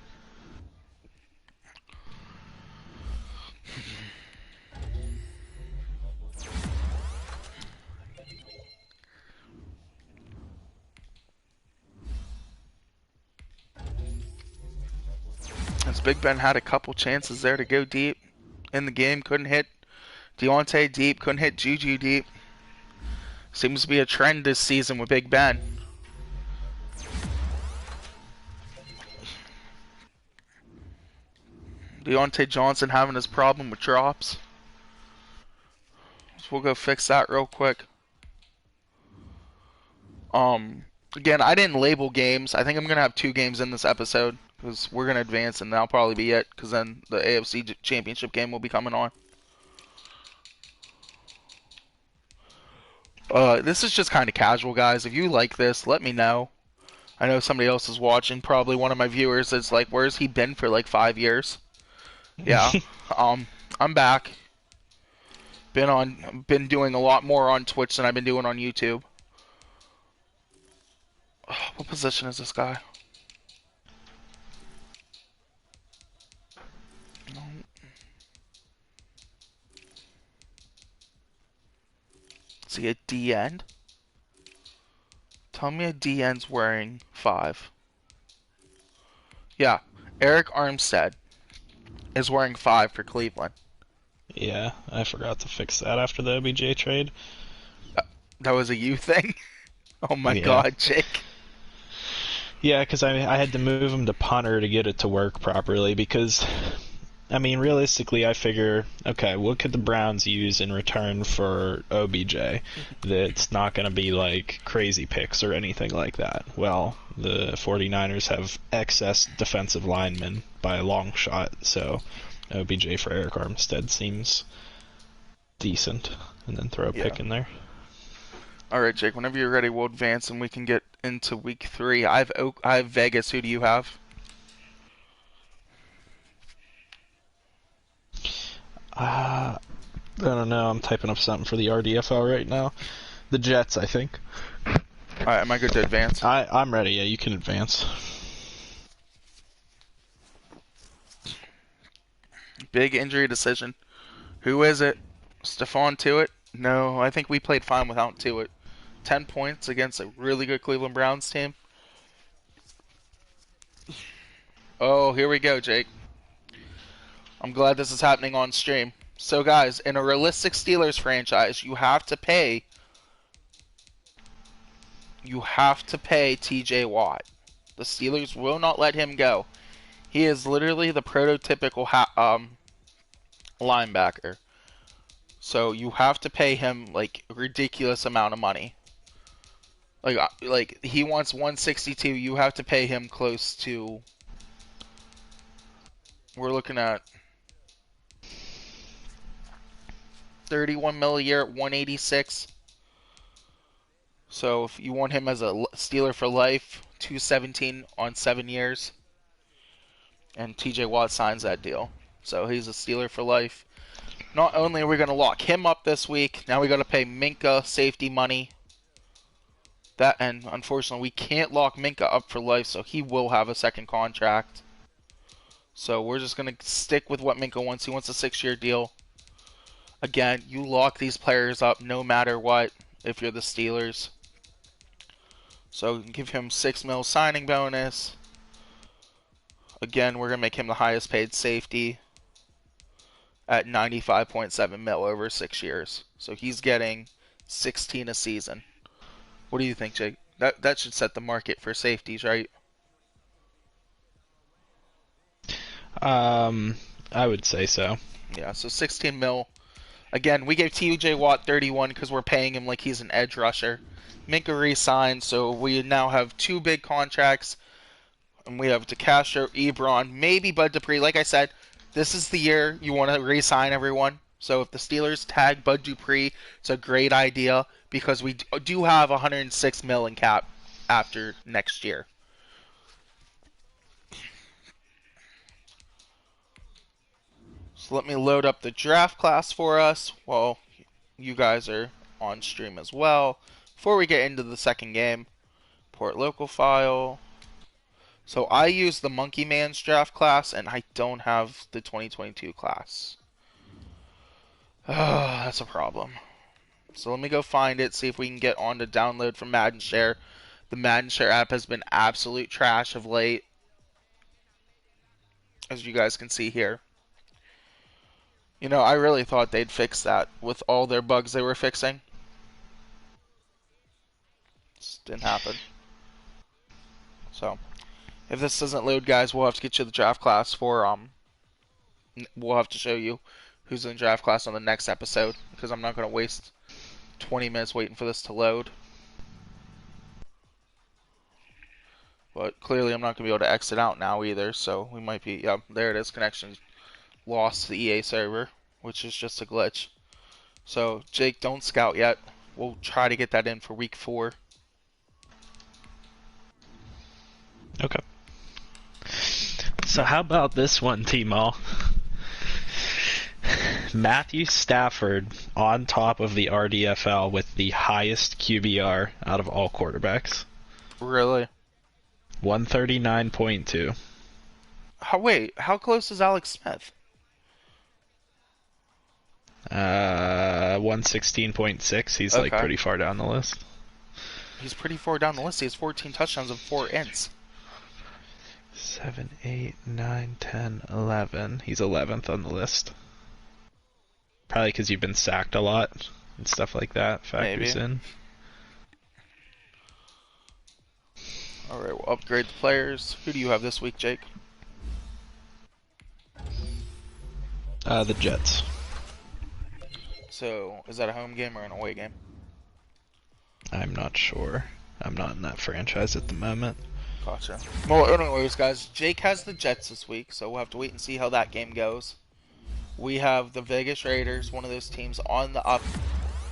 As Big Ben had a couple chances there to go deep in the game, couldn't hit Deontay deep, couldn't hit Juju deep. Seems to be a trend this season with Big Ben. Deontay Johnson having his problem with drops. So we'll go fix that real quick. Again, I didn't label games. I think I'm going to have 2 games in this episode because we're going to advance and that'll probably be it because then the AFC Championship game will be coming on. This is just kind of casual, guys. If you like this, let me know. I know somebody else is watching. Probably one of my viewers is like, where's he been for like 5 years? Yeah. I'm back. Been doing a lot more on Twitch than I've been doing on YouTube. Oh, what position is this guy? No. Is he a D end? Tell me a D end's wearing 5. Yeah, Eric Armstead is wearing 5 for Cleveland. Yeah, I forgot to fix that after the OBJ trade. That was a you thing? Oh my Yeah. god, Jake. Yeah, because I had to move him to punter to get it to work properly because, I mean, realistically, I figure, okay, what could the Browns use in return for OBJ that's not going to be like crazy picks or anything like that? Well, the 49ers have excess defensive linemen by a long shot, so OBJ for Eric Armstead seems decent, and then throw a pick in there. Alright, Jake, whenever you're ready, we'll advance and we can get into week 3. I have Vegas. Who do you have? I don't know. I'm typing up something for the RDFL right now. The Jets, I think. Alright, am I good to advance? I'm ready. Yeah, you can advance. Big injury decision. Who is it? Stephon Tuitt? No, I think we played fine without Tuitt. 10 points against a really good Cleveland Browns team. Oh, here we go, Jake. I'm glad this is happening on stream. So, guys, in a realistic Steelers franchise, you have to pay TJ Watt. The Steelers will not let him go. He is literally the prototypical linebacker. So you have to pay him like a ridiculous amount of money. Like he wants 162, you have to pay him close to, we're looking at 31 mil a year at 186. So if you want him as a Steeler for life, 217 on 7 years. And TJ Watt signs that deal. So he's a Steeler for life. Not only are we going to lock him up this week, now we got to pay Minka safety money. That and unfortunately we can't lock Minka up for life, so he will have a second contract. So we're just gonna stick with what Minka wants. He wants a 6-year deal. Again, you lock these players up no matter what if you're the Steelers. So you can give him $6 million signing bonus. Again, we're gonna make him the highest paid safety at 95.7 mil over 6 years. So he's getting 16 a season. What do you think, Jake? That should set the market for safeties, right? I would say so. Yeah, so 16 mil. Again, we gave TJ Watt 31 because we're paying him like he's an edge rusher. Minka re-signed, so we now have 2 big contracts. And we have DeCastro, Ebron, maybe Bud Dupree. Like I said, this is the year you want to re-sign everyone. So if the Steelers tag Bud Dupree, it's a great idea because we do have 106 mil in cap after next year. So let me load up the draft class for us while you guys are on stream as well. Before we get into the second game, port local file. So I use the Monkey Man's draft class, and I don't have the 2022 class. Oh, that's a problem. So let me go find it, see if we can get on to download from Madden Share. The Madden Share app has been absolute trash of late, as you guys can see here. You know, I really thought they'd fix that with all their bugs they were fixing. Just didn't happen. So, if this doesn't load, guys, we'll have to get you the draft class for, we'll have to show you who's in draft class on the next episode, because I'm not going to waste 20 minutes waiting for this to load. But clearly I'm not going to be able to exit out now either, so we might be, yeah, there it is, connection lost to the EA server, which is just a glitch. So, Jake, don't scout yet. We'll try to get that in for week 4. Okay. So how about this one, T-Mall? Matthew Stafford on top of the RDFL with the highest QBR out of all quarterbacks. Really? 139.2. Wait, how close is Alex Smith? 116.6. He's like Okay. pretty far down the list. He's pretty far down the list. He has 14 touchdowns and 4 ints. 7, 8, 9, 10, 11. He's 11th on the list. Probably because you've been sacked a lot and stuff like that factors Maybe. in. Alright, we'll upgrade the players. Who do you have this week, Jake? The Jets. So, is that a home game or an away game? I'm not sure. I'm not in that franchise at the moment. Gotcha. Well, anyways, guys, Jake has the Jets this week, so we'll have to wait and see how that game goes. We have the Vegas Raiders, one of those teams on the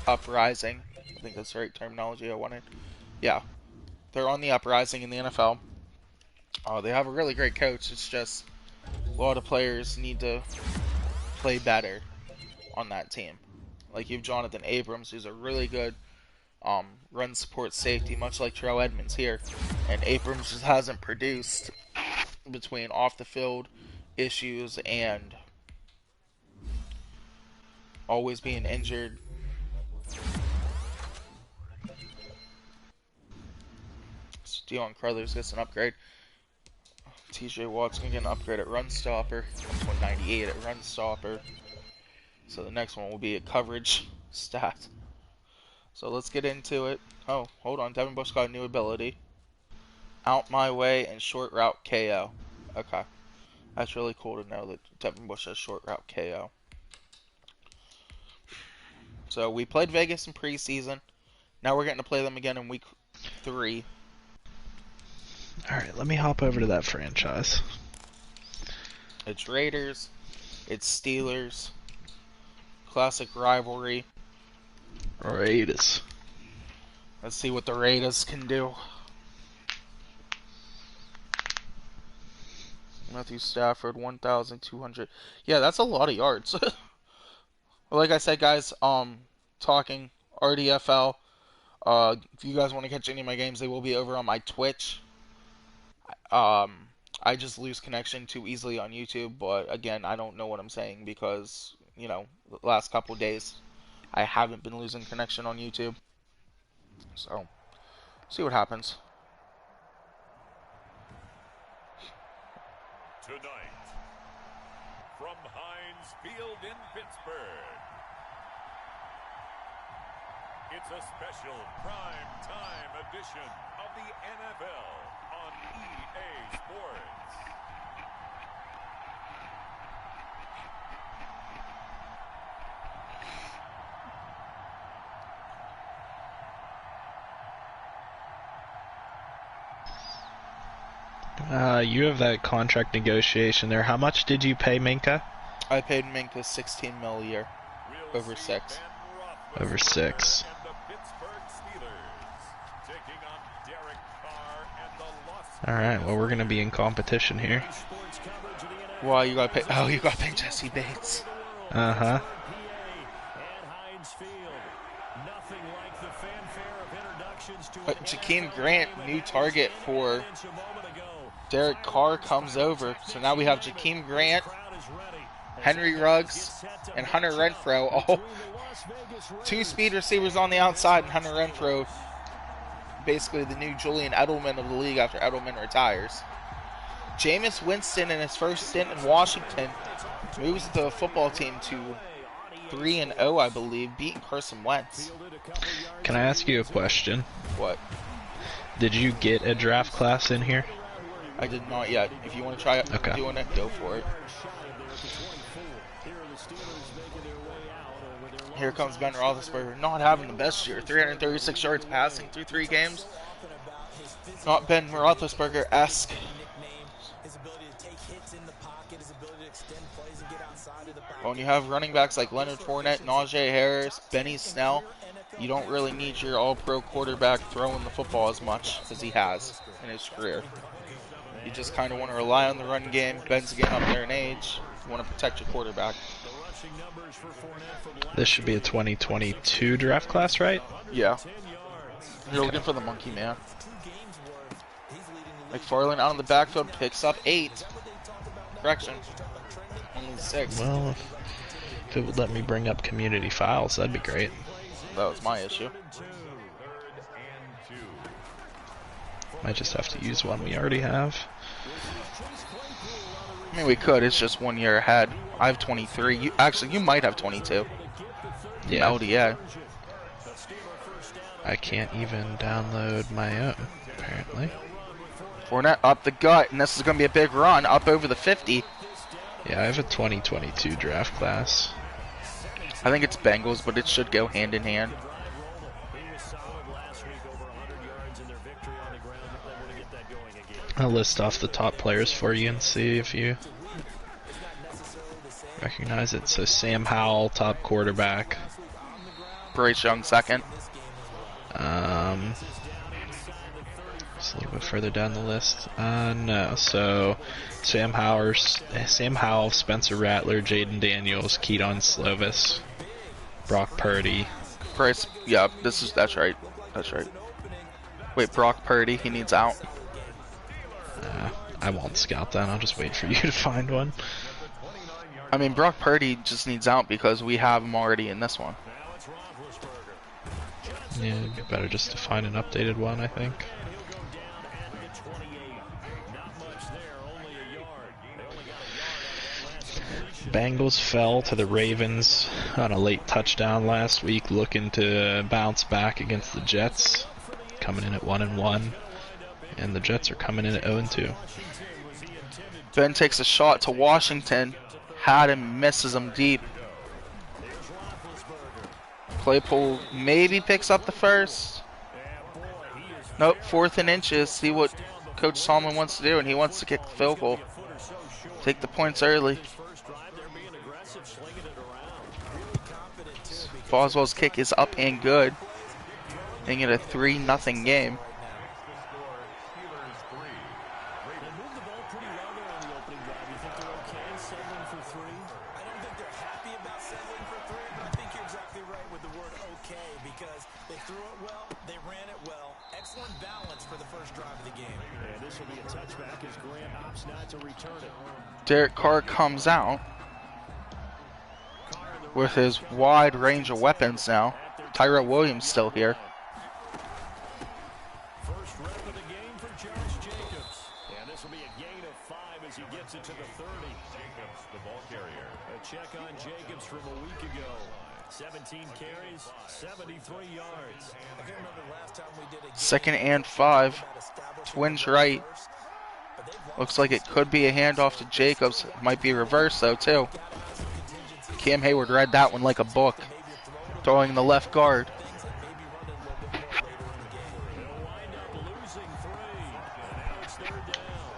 uprising. I think that's the right terminology I wanted. Yeah. They're on the uprising in the NFL. They have a really great coach. It's just a lot of players need to play better on that team. Like you have Jonathan Abrams, who's a really good run support safety, much like Terrell Edmonds here. And Abrams just hasn't produced between off the field issues and always being injured. So Deion Crothers gets an upgrade. TJ Watt's gonna get an upgrade at run stopper. 198 at run stopper. So the next one will be a coverage stat. So let's get into it. Oh, hold on. Devin Bush got a new ability. Out my way and short route KO. Okay. That's really cool to know that Devin Bush has short route KO. So we played Vegas in preseason. Now we're getting to play them again in week 3. Alright, let me hop over to that franchise. It's Raiders. It's Steelers. Classic rivalry. Raiders. Let's see what the Raiders can do. Matthew Stafford, 1,200. Yeah, that's a lot of yards. Like I said, guys, talking RDFL, If you guys want to catch any of my games, they will be over on my Twitch. I just lose connection too easily on YouTube, but again, I don't know what I'm saying because, the last couple days I haven't been losing connection on YouTube. So, see what happens. Tonight, from Heinz Field in Pittsburgh, it's a special prime time edition of the NFL on EA Sports. You have that contract negotiation there. How much did you pay Minka? I paid Minka $16 million a year, over 6. Over 6. Alright, well, we're going to be in competition here. Why you got to pay? Oh, you got to pay Jesse Bates. Uh-huh. Jakeem Grant, new target for Derek Carr, comes over. So now we have Jakeem Grant, Henry Ruggs, and Hunter Renfrow. All 2 speed receivers on the outside, and Hunter Renfrow, basically the new Julian Edelman of the league after Edelman retires. Jameis Winston, in his first stint in Washington, moves the football team to 3-0, I believe, beating Carson Wentz. Can I ask you a question? What? Did you get a draft class in here? I did not yet. If you want to try doing it, go for it. Here comes Ben Roethlisberger, not having the best year. 336 yards passing through 3 games. Not Ben Roethlisberger-esque. When you have running backs like Leonard Fournette, Najee Harris, Benny Snell, you don't really need your all-pro quarterback throwing the football as much as he has in his career. You just kind of want to rely on the run game. Ben's getting up there in age. You want to protect your quarterback. This should be a 2022 draft class, right? Yeah. You're looking for the monkey man. McFarland out in the backfield picks up 8. Correction. Only 6. Well, if it would let me bring up community files, that'd be great. That was my issue. Might just have to use one we already have. I mean, we could. It's just 1 year ahead. I have 23. You might have 22. Yeah. LDA. I can't even download my own, apparently. Fournette up the gut, and this is going to be a big run up over the 50. Yeah, I have a 2022 draft class. I think it's Bengals, but it should go hand in hand. I'll list off the top players for you and see if you recognize it. So Sam Howell, top quarterback. Bryce Young, second. Just a little bit further down the list. No. So Sam Howell, Spencer Rattler, Jaden Daniels, Keaton Slovis, Brock Purdy. Bryce, yeah, that's right. That's right. Wait, Brock Purdy, he needs out. I won't scout that. I'll just wait for you to find one. I mean, Brock Purdy just needs out because we have him already in this one. Yeah, it'd be better just to find an updated one, I think. Bengals fell to the Ravens on a late touchdown last week, looking to bounce back against the Jets, coming in at 1-1, and the Jets are coming in at 0-2. Ben takes a shot to Washington, had him, misses him deep. Claypool maybe picks up the first. Nope, 4th and inches. See what Coach Tomlin wants to do, and he wants to kick the field goal. Take the points early. Boswell's kick is up and good, making it a 3-0 game. the game. And this will be a touchback as Grant opts not to return it. Derek Carr comes out with his wide range of weapons now. Tyrell Williams still here. First rep of the game for Josh Jacobs. And this will be a gain of 5 as he gets it to the 30. Jacobs, the ball carrier. A check on Jacobs from a week ago. 17 carries, 73 yards. I can remember last time we did a game 2nd and 5. about establishing Twins the right. first, but they've lost Looks like it could be a handoff to Jacobs. Might be reverse though too. Cam Hayward read that one like a book, throwing the left guard. things that maybe run a little bit more later in the game. They'll wind up losing 3. And now it's 3rd down.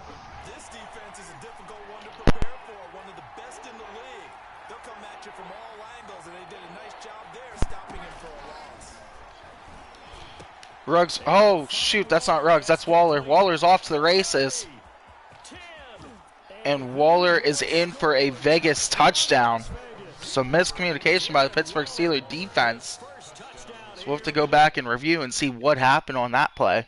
This defense is a difficult one to prepare for, one of the best in the league. They'll come at you from all angles, and they did a nice job there stopping him for a loss. Ruggs. Oh shoot, that's not Ruggs. That's Waller. Waller's off to the races, 10. and Waller is in for a Vegas touchdown. Some miscommunication by the Pittsburgh Steelers defense. So we'll have to go back and review and see what happened on that play.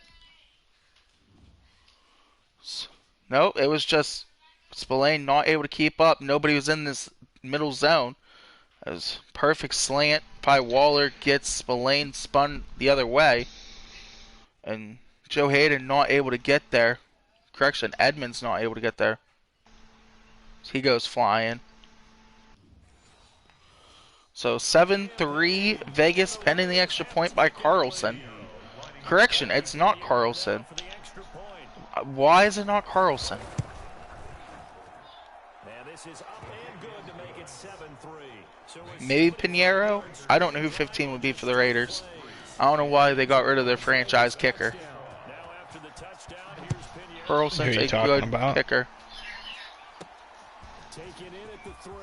No, it was just Spillane not able to keep up. Nobody was in this middle zone. It was perfect slant by Waller, gets Spillane spun the other way. And Joe Hayden not able to get there. Correction, Edmonds not able to get there. So he goes flying. So 7-3 Vegas pending the extra point by Carlson. Correction, it's not Carlson. For the extra point. Why is it not Carlson? And this is up and good to make it 7-3. So it's Maybe Pinheiro? I don't know who 15 would be for the Raiders. I don't know why they got rid of their franchise kicker. now after the touchdown, here's Pinheiro. Carlson's Who are you a talking good about? kicker. Taken in at the 3.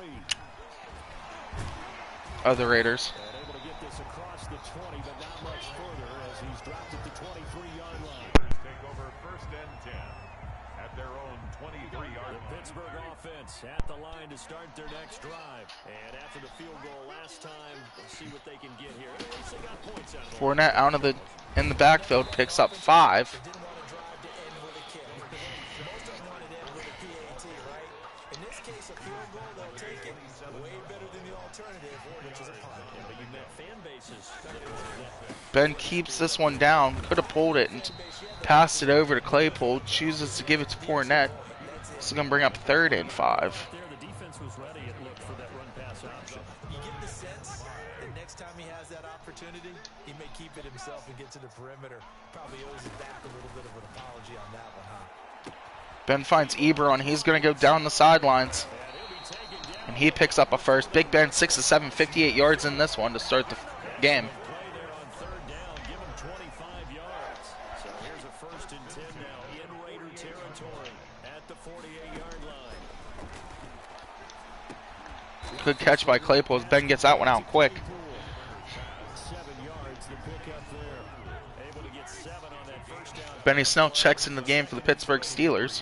Of the Raiders. And able to get this across the 20, but not much further as he's dropped at the 23-yard line. Take over 1st and 10 at their own 23-yard The line. Pittsburgh offense at the line to start their next drive. And after the field goal last time, we'll see what they can get here. At least they got points out of it. Fournette out of the in the backfield picks up 5. They didn't want to drive to end with a kick. Most of them wanted to end with a PAT, right? In this case, a field goal, they'll take it. Way better than the alternative, which is a punt. Yeah, but you met fan bases that wanted that. Ben keeps this one down. Could have pulled it and passed it over to Claypool. Chooses to give it to Fournette. This is going to bring up 3rd and 5. There, the defense was ready, it looked, for that run-pass option. You get the sense that next time he has that opportunity, he may keep it himself and get to the perimeter. Probably owes it back a little bit of an apology on that one, huh? Ben finds Ebron. He's going to go down the sidelines. And he picks up a first. Big Ben 6 of 7, 58 yards in this one to start the game. Play there on 3rd down, give him 25 yards. So here's a 1st and 10 now in Raider territory at the 48-yard line. Good catch by Claypool as Ben gets that one out quick. 7 yards to pick up there. Able to get 7 on that 1st down. Benny Snell checks in the game for the Pittsburgh Steelers.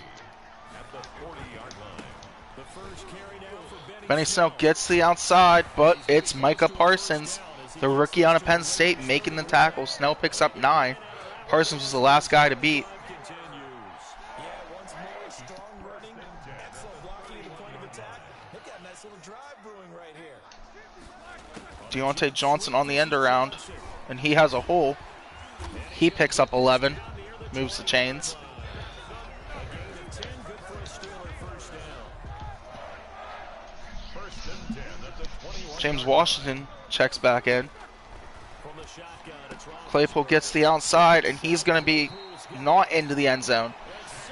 At the 40-yard line. The first carry now for Benny. Benny Snell gets to the outside, but it's Micah Parsons, the rookie out of Penn State, making the tackle. Snell picks up 9. Parsons was the last guy to beat. Continues. Yeah, once more, strong running, excellent blocking at the point of attack. They've got a nice little drive brewing right here. Deontay Johnson on the end around, and he has a hole. He picks up 11, moves the chains. A gain of 10, good for a Steeler 1st down. 1st and 10 at the 21. James Washington checks back in. From the shotgun, it's Robinson. Claypool gets to the outside, and he's going to be not into the end zone,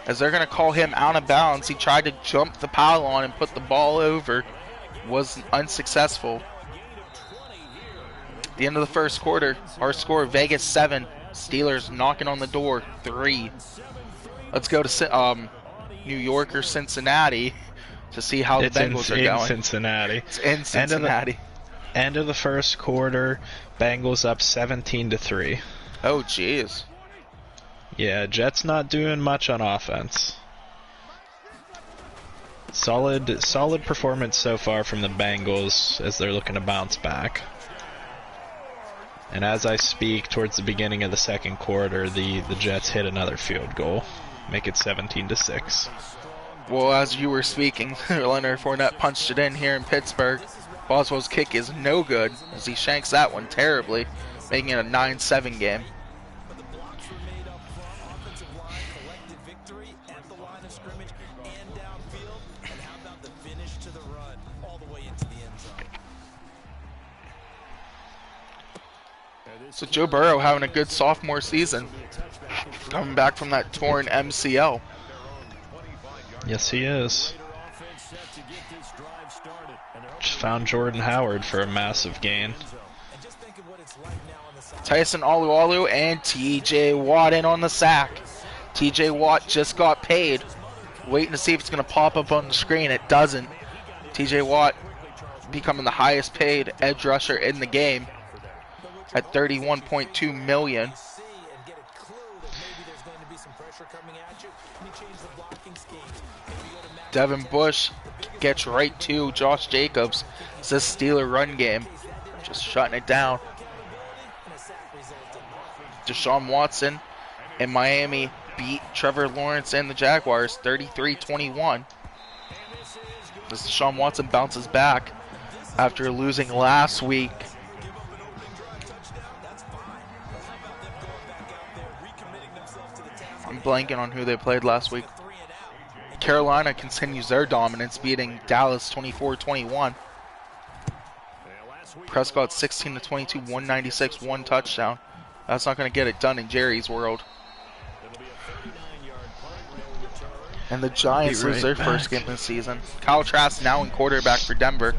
as they're going to call him out of bounds. He tried to jump the pylon and put the ball over, was unsuccessful. At the end of the first quarter, our score, Vegas 7, Steelers knocking on the door 3. Let's go to New York or Cincinnati to see how the It's Bengals are in going. Cincinnati. It's in Cincinnati. End of the first quarter, Bengals up 17-3. Oh, jeez. Yeah, Jets not doing much on offense. Solid performance so far from the Bengals as they're looking to bounce back. And as I speak, towards the beginning of the second quarter, the Jets hit another field goal, make it 17-6. Well, as you were speaking, Leonard Fournette punched it in here in Pittsburgh. Boswell's kick is no good as he shanks that one terribly, making it a 9-7 game. But the blocks were made up front. Offensive line collected victory at the line of scrimmage and downfield. And how about the finish to the run all the way into the end zone? So Joe Burrow having a good sophomore season, coming back from that torn MCL. Yes, he is. Just found Jordan Howard for a massive gain. Tyson Alualu and TJ Watt in on the sack. TJ Watt just got paid. Waiting to see if it's going to pop up on the screen. It doesn't. TJ Watt becoming the highest paid edge rusher in the game at $31.2 million. Devin Bush gets right to Josh Jacobs. It's a Steeler run game. Just shutting it down. Deshaun Watson and Miami beat Trevor Lawrence and the Jaguars 33-21. As Deshaun Watson bounces back after losing last week. I'm blanking on who they played last week. Carolina continues their dominance, beating Dallas 24-21. Prescott 16-22, 196, one touchdown. That's not going to get it done in Jerry's world. And the Giants lose their first game of the season. Kyle Trask now in quarterback for Denver.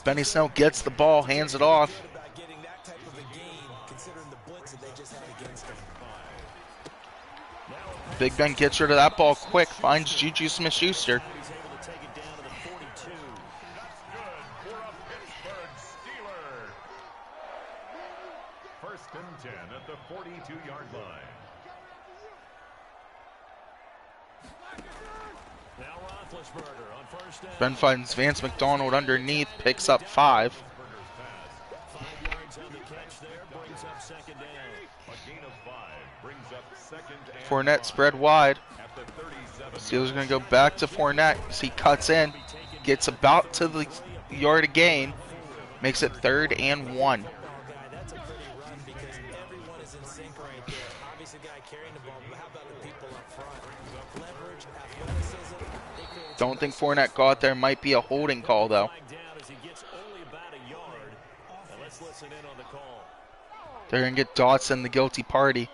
Benny Snell gets the ball, hands it off. Big Ben gets rid of that ball quick, finds Juju Smith-Schuster. First and 10 at the 42-yard line. Ben finds Vance McDonald underneath, picks up 5. Fournette spread wide. Steelers are going to go back to Fournette as he cuts in, gets about to the yard of gain, makes it 3rd and 1. Don't think Fournette got there. Might be a holding call, though. They're going to get Dotson, the guilty party.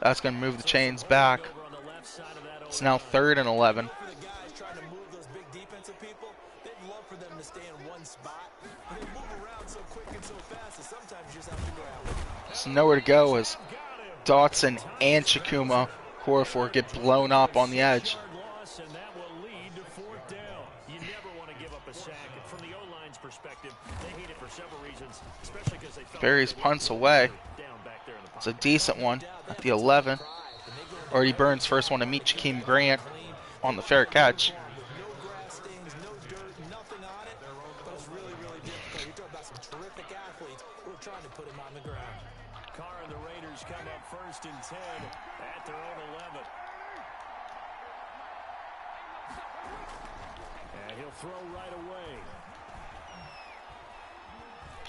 That's going to move the chains back. It's now 3rd and 11. There's nowhere to go as Dotson and Chikuma Okorafor get blown up on the edge. Barry's punts away. It's a decent one at the 11. Artie Burns' first one to meet Jakeem Grant on the fair catch. Carr and the Raiders come up 1st and 10 at their own 11. And he'll throw right away.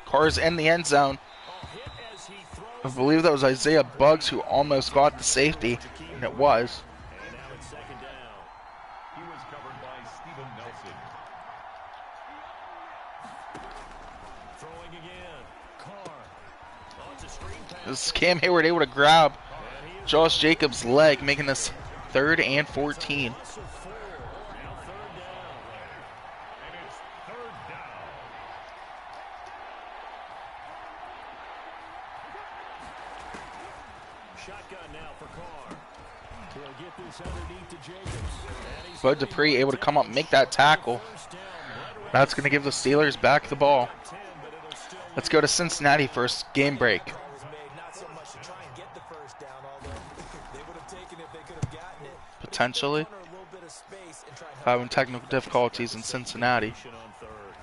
Carr's in the end zone. I believe that was Isaiah Buggs who almost got the safety, and it was. And now it's 2nd down. He was covered by Steven Nelson. Throwing again. Carr. Oh, it's a screen pass. This is Cam Hayward able to grab Josh Jacobs' leg, making this 3rd and 14. Now 3rd down. And it's 3rd down. Shotgun now for Carr. He'll get this underneath to Jacobs. Bud Dupree able to come up and make that tackle. That's going to give the Steelers back the ball. 10, but it'll still Let's go to Cincinnati for a game break. Play was made not so much to try and get the first down, although they would have taken it if they could have gotten it. But to give the Potentially. corner a little bit of space and try and help Having out the technical defense. difficulties in Cincinnati. On third.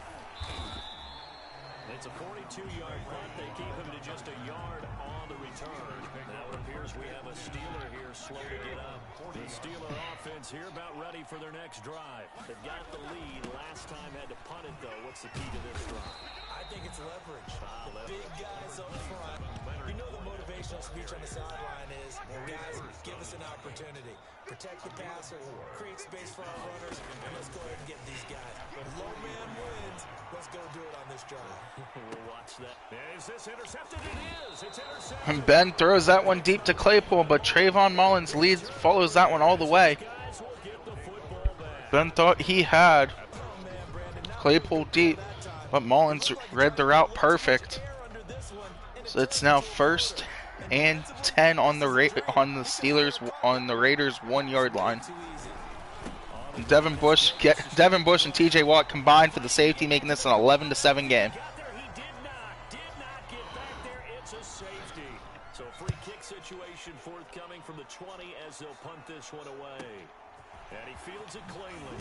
It's a 42-yard punt. They keep him to just a yard on the return. Now it appears we have a Steeler here slow to get up. The Steeler offense here about ready for their next drive. They've got the lead. Last time had to punt it, though. What's the key to this drive? I think it's leverage. The big guys up front. You know the motivational speech on the sideline is, guys, give us an opportunity. Protect the passer, create space for our runners, and let's go ahead and get these guys. Low man wins. Let's go do it on this drive. We'll watch that. Is this intercepted? It is. It's intercepted. And Ben throws that one deep to Claypool, but Trayvon Mullins leads, follows that one all the way. Guys will get the football back. Ben thought he had Claypool deep, but Mullins read the route perfect. So it's now 1st and 10 on the Steelers on the Raiders 1-yard line. And Devin Bush and TJ Watt combined for the safety, making this an 11-7 game. Got there. He did not get back there. It's a safety. So a free kick situation forthcoming from the 20 as they'll punt this one away. And he fields it cleanly.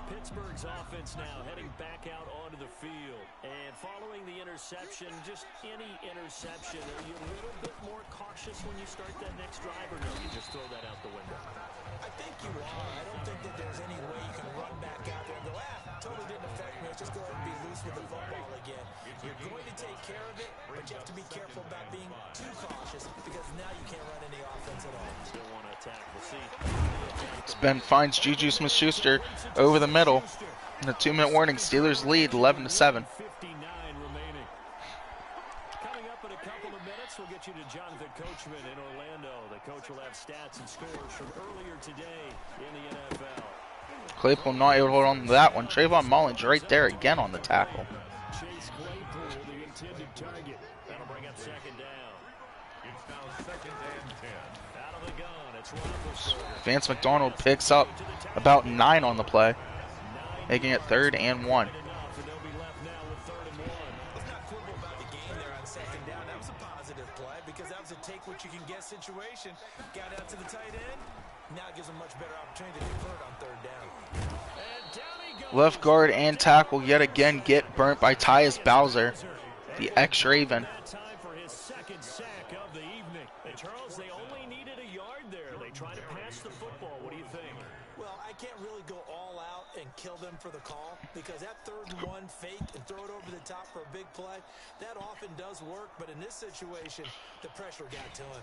Pittsburgh's offense now heading back out onto the field. And following the interception, just any interception, are you a little bit more cautious when you start that next drive, or no, you just throw that out the window? I think you are. I don't think that there's any way you can run back out there and go, totally didn't affect me. Let's just go ahead and be loose with the football again. You're going to take care of it, but you have to be careful about being too cautious because now you can't run any offense at all. Still want to attack. We'll see. Ben finds Juju Smith-Schuster over the middle. In a 2-minute warning, Steelers lead 11-7. 59 remaining. Coming up in a couple of minutes, we'll get you to Jonathan Coachman in Orlando. The coach will have stats and scores from earlier today in the NFL. Claypool not able to hold on to that one. Trayvon Mullins right there again on the tackle. Chase Claypool, the intended target. That'll bring up second down. It's now 2nd and 10. Out of the gun, it's Roethlisberger. Vance McDonald picks up about 9 on the play, making it 3rd and 1. Enough, and they'll be left now with 3rd and 1. Let's not quibble about the game there on 2nd down. That was a positive play because that was a take-what-you-can-get situation. Got out to the tight end. Now it gives them much better opportunity to convert on 3rd down. And down he goes. Left guard and tackle yet again get burnt by Tyus Bowser, the ex-Raven. That time for his 2nd sack of the evening. And Charles, they only needed a yard there. They tried to pass the football. What do you think? Well, I can't really go all out and kill them for the call because that 3rd and 1 fake and throw it over the top for a big play, that often does work. But in this situation, the pressure got to him.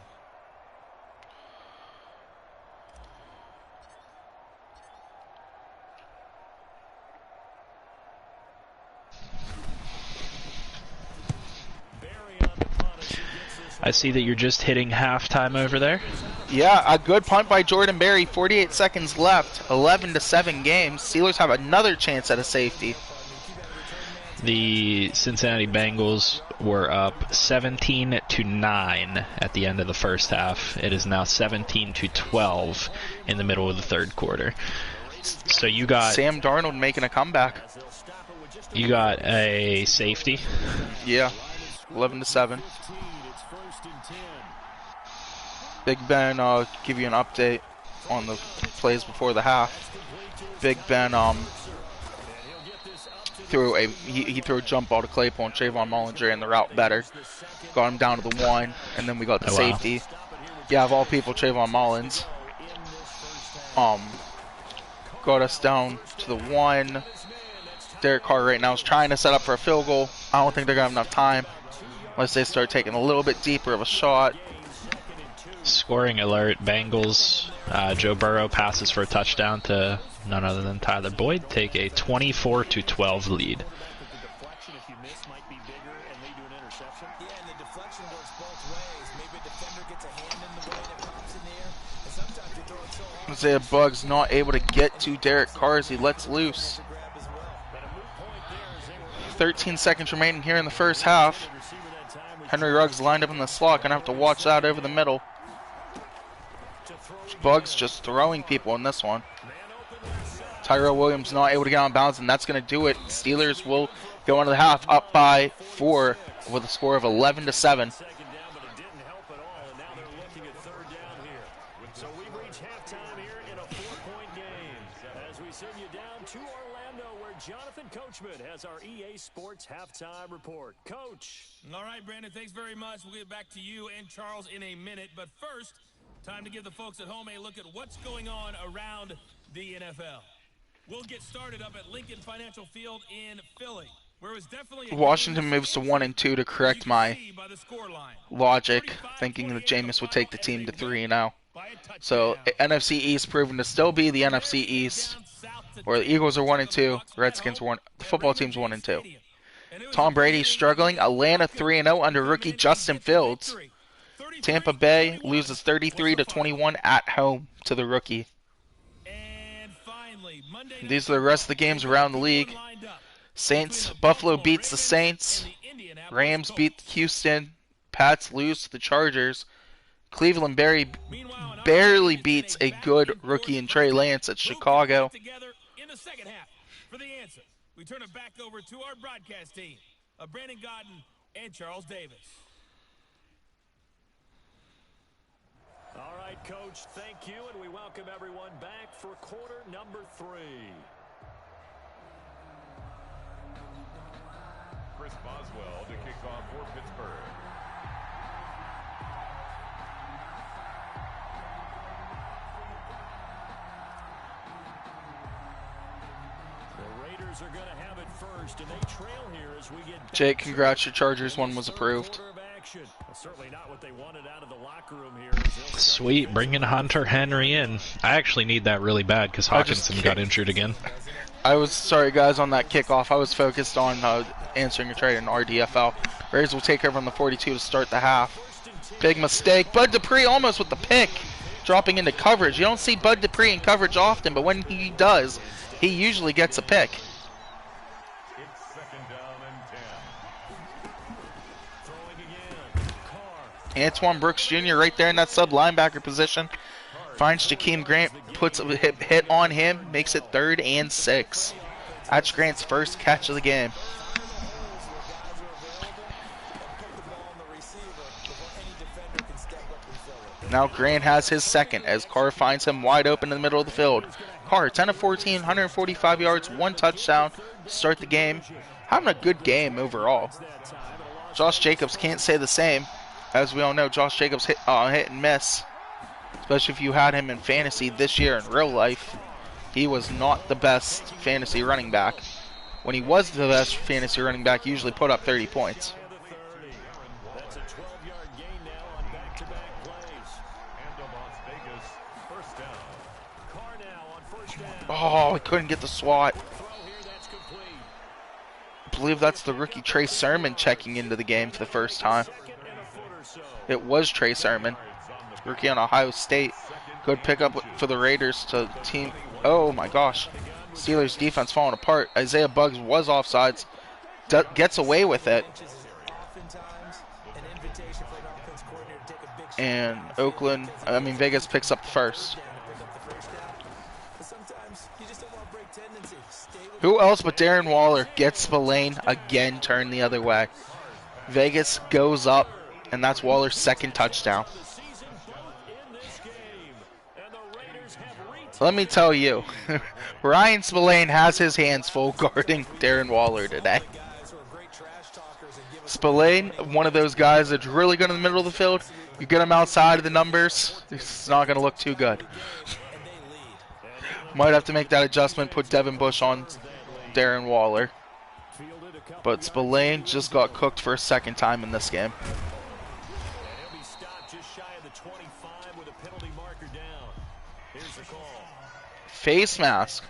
I see that you're just hitting halftime over there. Yeah, a good punt by Jordan Berry. 48 seconds left. 11-7 game. Steelers have another chance at a safety. The Cincinnati Bengals were up 17-9 at the end of the first half. It is now 17-12 in the middle of the 3rd quarter. So you got Sam Darnold making a comeback. You got a safety. Yeah, 11-7. Big Ben, give you an update on the plays before the half. Big Ben threw a jump ball to Claypool, and Trayvon Mullins ran the route better. Got him down to the 1, and then we got the safety. Wow. Yeah, of all people, Trayvon Mullins got us down to the 1. Derek Carr right now is trying to set up for a field goal. I don't think they're going to have enough time unless they start taking a little bit deeper of a shot. Scoring alert, Bengals. Joe Burrow passes for a touchdown to none other than Tyler Boyd. Take a 24-12 lead. Isaiah Buggs not able to get to Derek Carr as he lets loose. 13 seconds remaining here in the first half. Henry Ruggs lined up in the slot. Gonna have to watch that over the middle. Bugs just throwing people in this one. Tyrell Williams not able to get on bounds, and that's going to do it. Steelers will go into the half up by 4 with a score of 11-7. Second down, but it didn't help at all, and now they're looking at third down here. So we've reached halftime here in a 4-point game. As we send you down to Orlando, where Jonathan Coachman has our EA Sports halftime report. Coach. All right, Brandon, thanks very much. We'll get back to you and Charles in a minute. But first, time to give the folks at home a look at what's going on around the NFL. We'll get started up at Lincoln Financial Field in Philly, where it was definitely a Washington moves to 1-2 to correct my logic, thinking that Jameis would take the team to 3-0. So NFC East proven to still be the NFC East, where the Eagles are 1-2, Redskins 1, the football team's 1-2. Tom Brady struggling. Atlanta 3-0 under rookie Justin Fields. Tampa Bay loses 33-21 at home to the rookie. These are the rest of the games around the league. Buffalo beats the Saints. Rams beat Houston. Pats lose to the Chargers. Cleveland barely beats a good rookie in Trey Lance at Chicago. For the answer, we turn it back over to our broadcast team of Brandon Godden and Charles Davis. All right, Coach, thank you, and we welcome everyone back for quarter number 3. Chris Boswell to kick off for Pittsburgh. The Raiders are going to have it first, and they trail here as we get back. Jake, congrats, your Chargers one was approved. Certainly not what they wanted out of the locker room here. Sweet, bringing Hunter Henry in. I actually need that really bad because Hawkinson got injured again. I was sorry, guys, on that kickoff. I was focused on answering a trade in RDFL. Raiders will take over on the 42 to start the half. Big mistake. Bud Dupree almost with the pick, dropping into coverage. You don't see Bud Dupree in coverage often, but when he does, he usually gets a pick. It's second down and 10. Throwing again. Carr. Antoine Brooks Jr. right there in that sub linebacker position. Finds Jakeem Grant, puts a hit on him, makes it 3rd and 6. That's Grant's first catch of the game. Now Grant has his second as Carr finds him wide open in the middle of the field. Carr, 10 of 14, 145 yards, 1 touchdown to start the game. Having a good game overall. Josh Jacobs can't say the same. As we all know, Josh Jacobs hit and miss. Especially if you had him in fantasy this year in real life. He was not the best fantasy running back. When he was the best fantasy running back, he usually put up 30 points. That's a 12-yard gain now on back-to-back plays. And to Las Vegas, first down. Carr now on first down. Oh, he couldn't get the swat. Throw here, that's complete. I believe that's the rookie Trey Sermon checking into the game for the first time. Second and a foot or so. It was Trey Sermon, rookie on Ohio State. Good pickup for the Raiders to team. Oh my gosh. Steelers defense falling apart. Isaiah Buggs was offsides. Gets away with it. And Vegas picks up the first. Who else but Darren Waller gets Spillane again turned the other way. Vegas goes up, and that's Waller's second touchdown. Let me tell you, Ryan Spillane has his hands full guarding Darren Waller today. Spillane, one of those guys that's really good in the middle of the field. You get him outside of the numbers, it's not going to look too good. Might have to make that adjustment, put Devin Bush on Darren Waller. But Spillane just got cooked for a second time in this game. He'll be stopped just shy of the 25 with a penalty marker down. Here's the call. Face mask.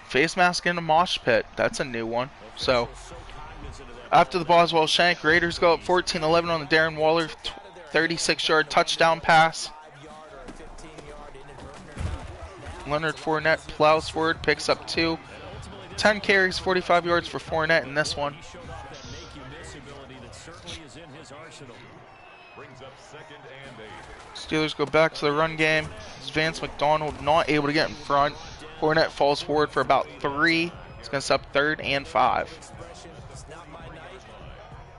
Face mask in a mosh pit. That's a new one. So, after the Boswell shank, Raiders go up 14-11 on the Darren Waller 36-yard touchdown pass. Leonard Fournette plows forward, picks up 2. 10 carries, 45 yards for Fournette in this one. Brings up second and 8. Steelers go back to the run game. Vance McDonald not able to get in front. Fournette falls forward for about 3. It's going to set up 3rd and 5. Expression, it's not my night.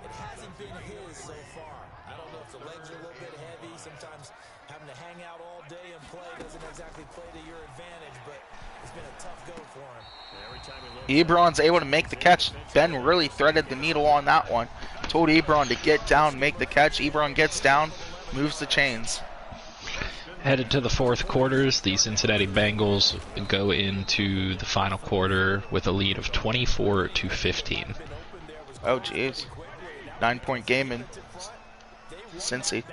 It hasn't been his so far. I don't know if the legs are a little bit heavy. Sometimes having to hang out all day and play doesn't exactly play to your advantage, but it's been a tough go for him. Ebron's able to make the catch. Ben really threaded the needle on that one. Told Ebron to get down, make the catch. Ebron gets down, moves the chains. Headed to the fourth quarters, the Cincinnati Bengals go into the final quarter with a lead of 24-15. Oh, jeez. 9-point game in Cincy.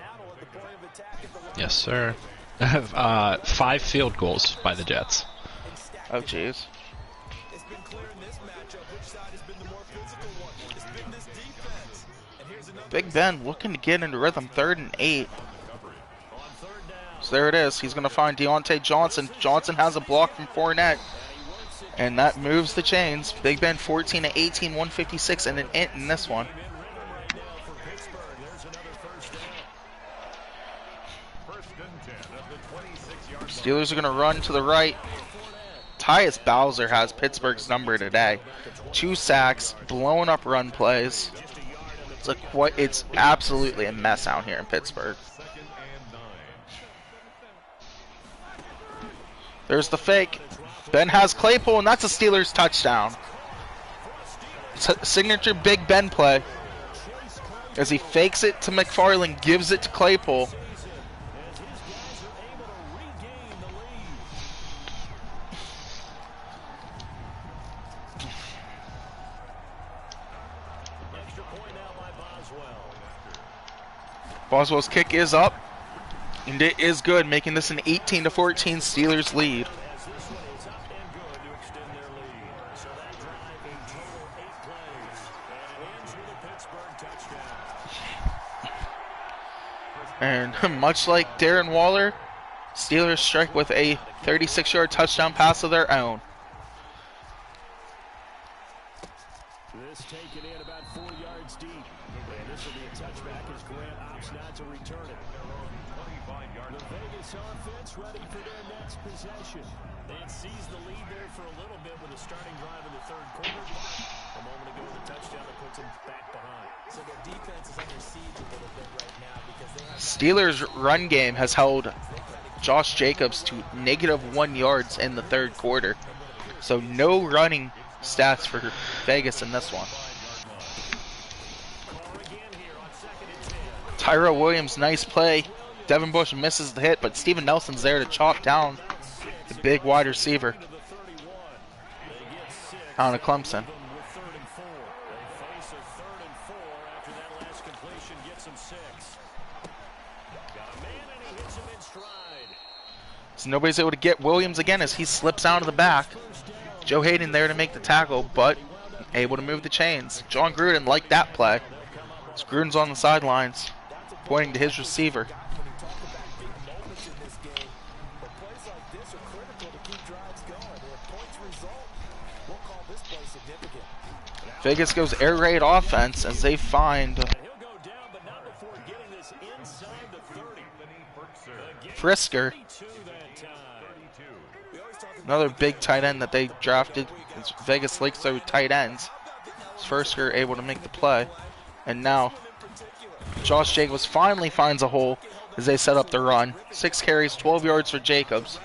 Yes, sir. 5 field goals by the Jets. Oh, jeez. It's been clear in this matchup which side has been the more physical one. It's been this defense. And here's another Big Ben looking to get into rhythm. 3rd and 8. So there it is. He's going to find Deontay Johnson. Johnson has a block from Fournette. And that moves the chains. Big Ben 14-18, 156, and an int in this one. Steelers are going to run to the right. Tyus Bowser has Pittsburgh's number today. 2 sacks, blowing up run plays. It's absolutely a mess out here in Pittsburgh. There's the fake. Ben has Claypool, and that's a Steelers touchdown. Signature Big Ben play. As he fakes it to McFarland, gives it to Claypool. Boswell's kick is up. And it is good, making this an 18-14 Steelers lead. And much like Darren Waller, Steelers strike with a 36-yard touchdown pass of their own. This taken in about 4 yards deep. And this will be a touchback as Grant opts not to return it. The Vegas offense ready for their next possession. They had seized the lead there for a little bit with a starting drive in the 3rd quarter. A moment ago, the touchdown that puts them back behind. So their defense is under siege a little bit right now because they have Steelers' run game has held Josh Jacobs to -1 yards in the 3rd quarter. So no running stats for Vegas in this one. Tyrell Williams, nice play. Devin Bush misses the hit, but Steven Nelson's there to chop down the big wide receiver out of Clemson. So nobody's able to get Williams again as he slips out of the back. Joe Hayden there to make the tackle, but able to move the chains. John Gruden liked that play. So Gruden's on the sidelines, pointing to his receiver. Vegas goes air raid offense as they find Frisker, another big tight end that they drafted. Vegas likes their tight ends. Frisker able to make the play, and now Josh Jacobs finally finds a hole as they set up the run. 6 carries, 12 yards for Jacobs.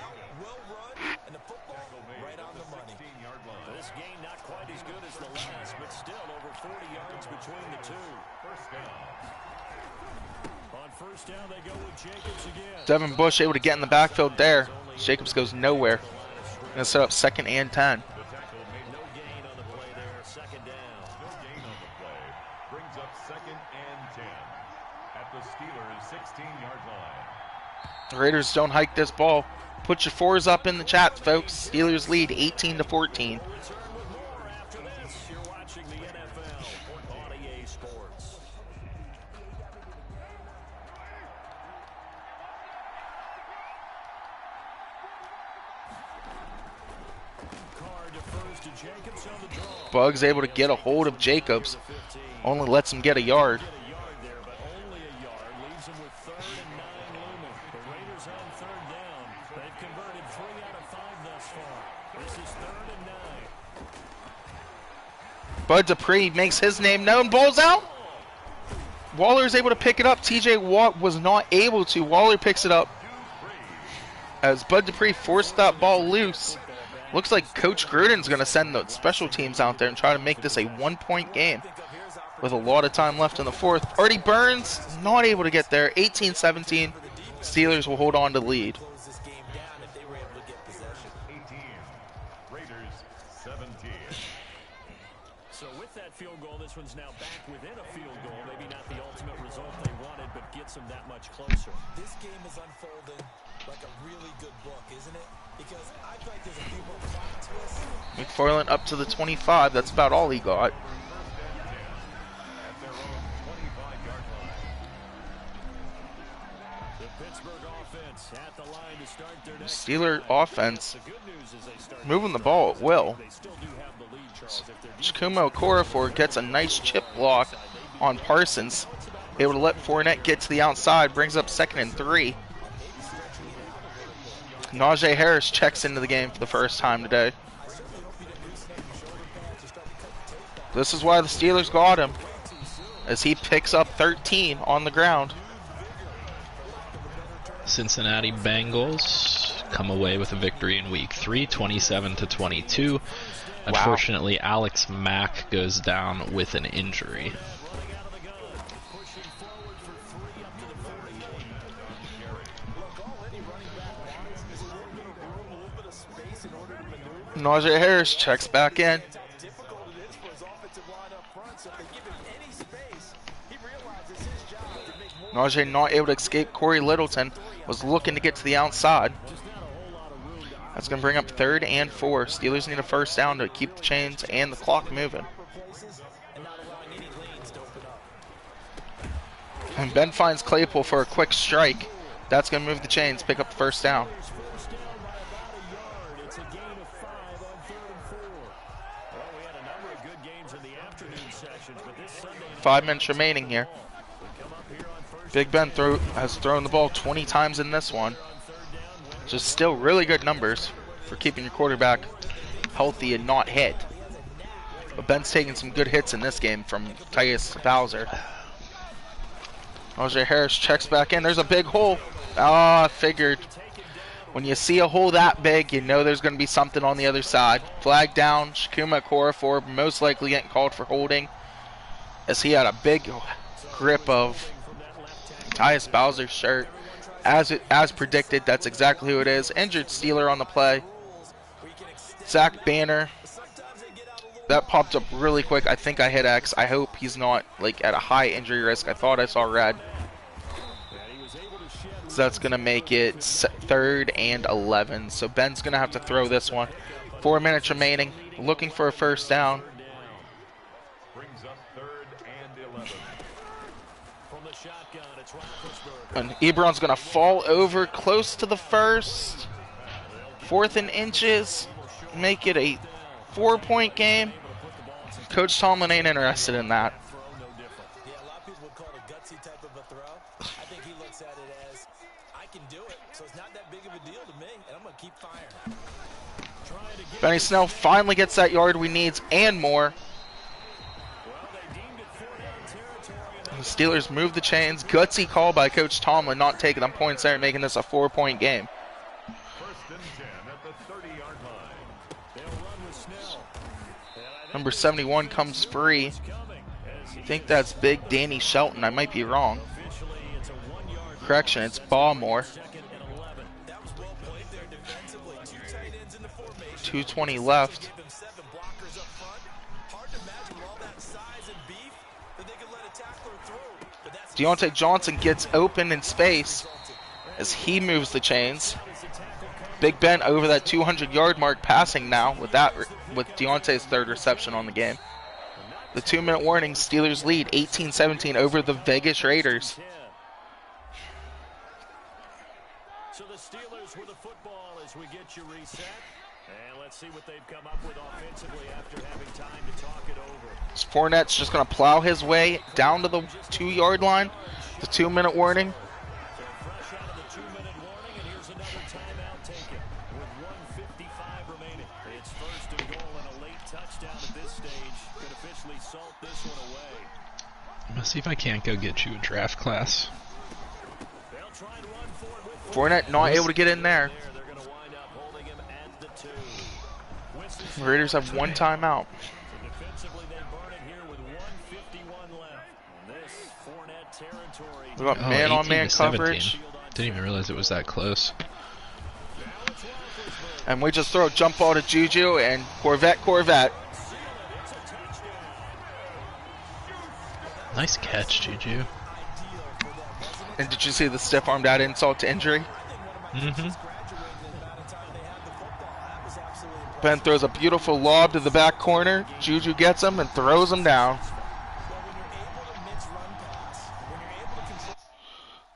Devin Bush able to get in the backfield there. Jacobs goes nowhere. Going to set up 2nd and 10. The Raiders don't hike this ball. Put your 4s up in the chat, folks. Steelers lead 18-14. Buggs able to get a hold of Jacobs. Only lets him get a yard. Steelers on third down. They've converted 3 out of 5 thus far. This is 3rd and 9. Bud Dupree makes his name known. Ball's out. Waller is able to pick it up. TJ Watt was not able to. Waller picks it up as Bud Dupree forced that ball loose. Looks like Coach Gruden's going to send the special teams out there and try to make this a 1-point game with a lot of time left in the fourth. Artie Burns not able to get there. 18-17. Steelers will hold on to the lead. 18. Raiders 17. So with that field goal, this one's now back within a field goal. Maybe not the ultimate result they wanted, but gets them that much closer. This game is unfolding like a really good book, isn't it? Because I feel like there's a few more plot twists. McFarland up to the 25. That's about all he got. At their own 25-yard line. The Pittsburgh offense at the line to start their next Steeler drive. offense The good news is they start moving the ball at will. They still do have the lead, Charles. If their Chikumo Okorafor gets a nice chip block on Parsons. Able to let Fournette get to the outside. Brings up 2nd and 3. Najee Harris checks into the game for the first time today. This is why the Steelers got him, as he picks up 13 on the ground. Cincinnati Bengals come away with a victory in week 3, 27-22. Unfortunately, Alex Mack goes down with an injury. Najee Harris checks back in. Najee not able to escape. Corey Littleton was looking to get to the outside. That's going to bring up 3rd and 4. Steelers need a first down to keep the chains and the clock moving. And Ben finds Claypool for a quick strike. That's going to move the chains, pick up the first down. It's a gain of 5 on 3rd and 4. Well, we had a number of good games in the afternoon sessions, but this Sunday night 5 minutes remaining here. Big Ben has thrown the ball 20 times in this one. Just still really good numbers for keeping your quarterback healthy and not hit. But Ben's taking some good hits in this game from Tyus Bowser. Najee Harris checks back in. There's a big hole. Ah, figured. When you see a hole that big, you know there's going to be something on the other side. Flag down. Chikumo Okorafor most likely getting called for holding, as he had a big grip of Tyus Bowser's shirt. As predicted, that's exactly who it is. Injured Steeler on the play. Zach Banner. That popped up really quick. I think I hit X. I hope he's not like at a high injury risk. I thought I saw red. So that's going to make it 3rd and 11. So Ben's going to have to throw this one. 4 minutes remaining. Looking for a first down. Brings up 3rd and 11. from the shotgun. It's Roethlisberger. And Ebron's going to fall over close to the first. 4th and inches. Make it a 4-point game. Coach Tomlin ain't interested in that. Yeah, a lot of people would call it a gutsy type of a throw. I think he looks at it as, I can do it, so it's not that big of a deal to me, and I'm going to keep firing. Benny Snell finally gets that yard we need and more. The Steelers move the chains. Gutsy call by Coach Tomlin, not taking them points there and making this a 4-point game. 1st and 10 at the 30-yard line. They'll run with Snell. Number 71 comes free. I think that's big Danny Shelton. I might be wrong. Officially, it's a 1-yard Correction, it's Ballmore. 2nd and 11. That was well played there defensively. 2 tight ends in the formation. 2:20 left. Give him 7 blockers up front. Hard to imagine with all that size and beef that they could let a tackler through. But that's Deontay Johnson gets open in space as he moves the chains. Big Ben over that 200-yard mark passing now with Deontay's 3rd reception on the game. The 2-minute warning, Steelers lead 18-17 over the Vegas Raiders. So the Steelers with the football as we get you reset. And let's see what they've come up with offensively after having time to talk it over. Fournette's just going to plow his way down to the 2-yard line. The 2-minute warning. So fresh out of the 2-minute warning, another timeout taken with 1:55 remaining. It's first and goal and a late touchdown at this stage could officially salt this one away. I'm gonna see if I can't go get you a draft class. They'll try and run for it with Fournette not able to get in there. They're going to wind up holding him at the 2. The Raiders have one timeout. Defensively, they burn it here with 1:51 left. This Fournette territory. We got man-on-man 18-17. coverage. Didn't even realize it was that close. And we just throw a jump ball to Juju and Corvette. Nice catch, Juju. And did you see the stiff arm that insult to injury? Mm-hmm. Ben throws a beautiful lob to the back corner. Juju gets him and throws him down.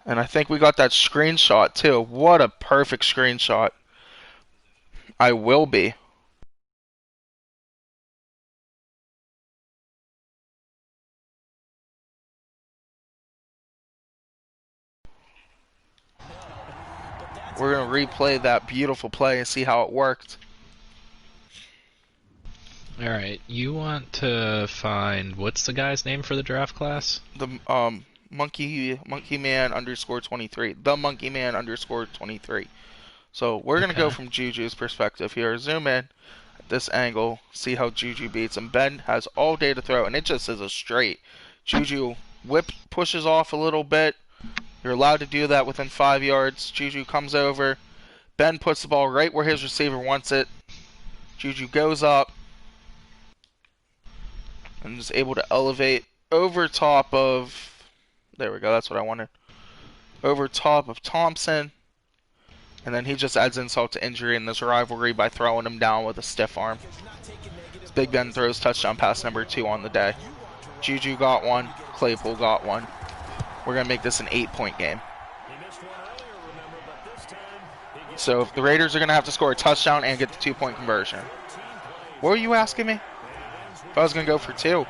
And I think we got that screenshot too. What a perfect screenshot. I will be. We're going to replay that beautiful play and see how it worked. Alright, you want to find, what's the guy's name for the draft class? The Monkey Man _ 23. The Monkey Man _ 23. So we're going to go from Juju's perspective here. Zoom in at this angle. See how Juju beats him. Ben has all day to throw, and it just is a straight. Juju pushes off a little bit. You're allowed to do that within 5 yards. Juju comes over. Ben puts the ball right where his receiver wants it. Juju goes up and is able to elevate over top of... There we go, that's what I wanted. Over top of Thompson. And then he just adds insult to injury in this rivalry by throwing him down with a stiff arm. Big Ben throws touchdown pass number 2 on the day. Juju got one. Claypool got one. We're going to make this an 8-point game. So if the Raiders are going to have to score a touchdown and get the 2-point conversion. What were you asking me? If I was going to go for 2.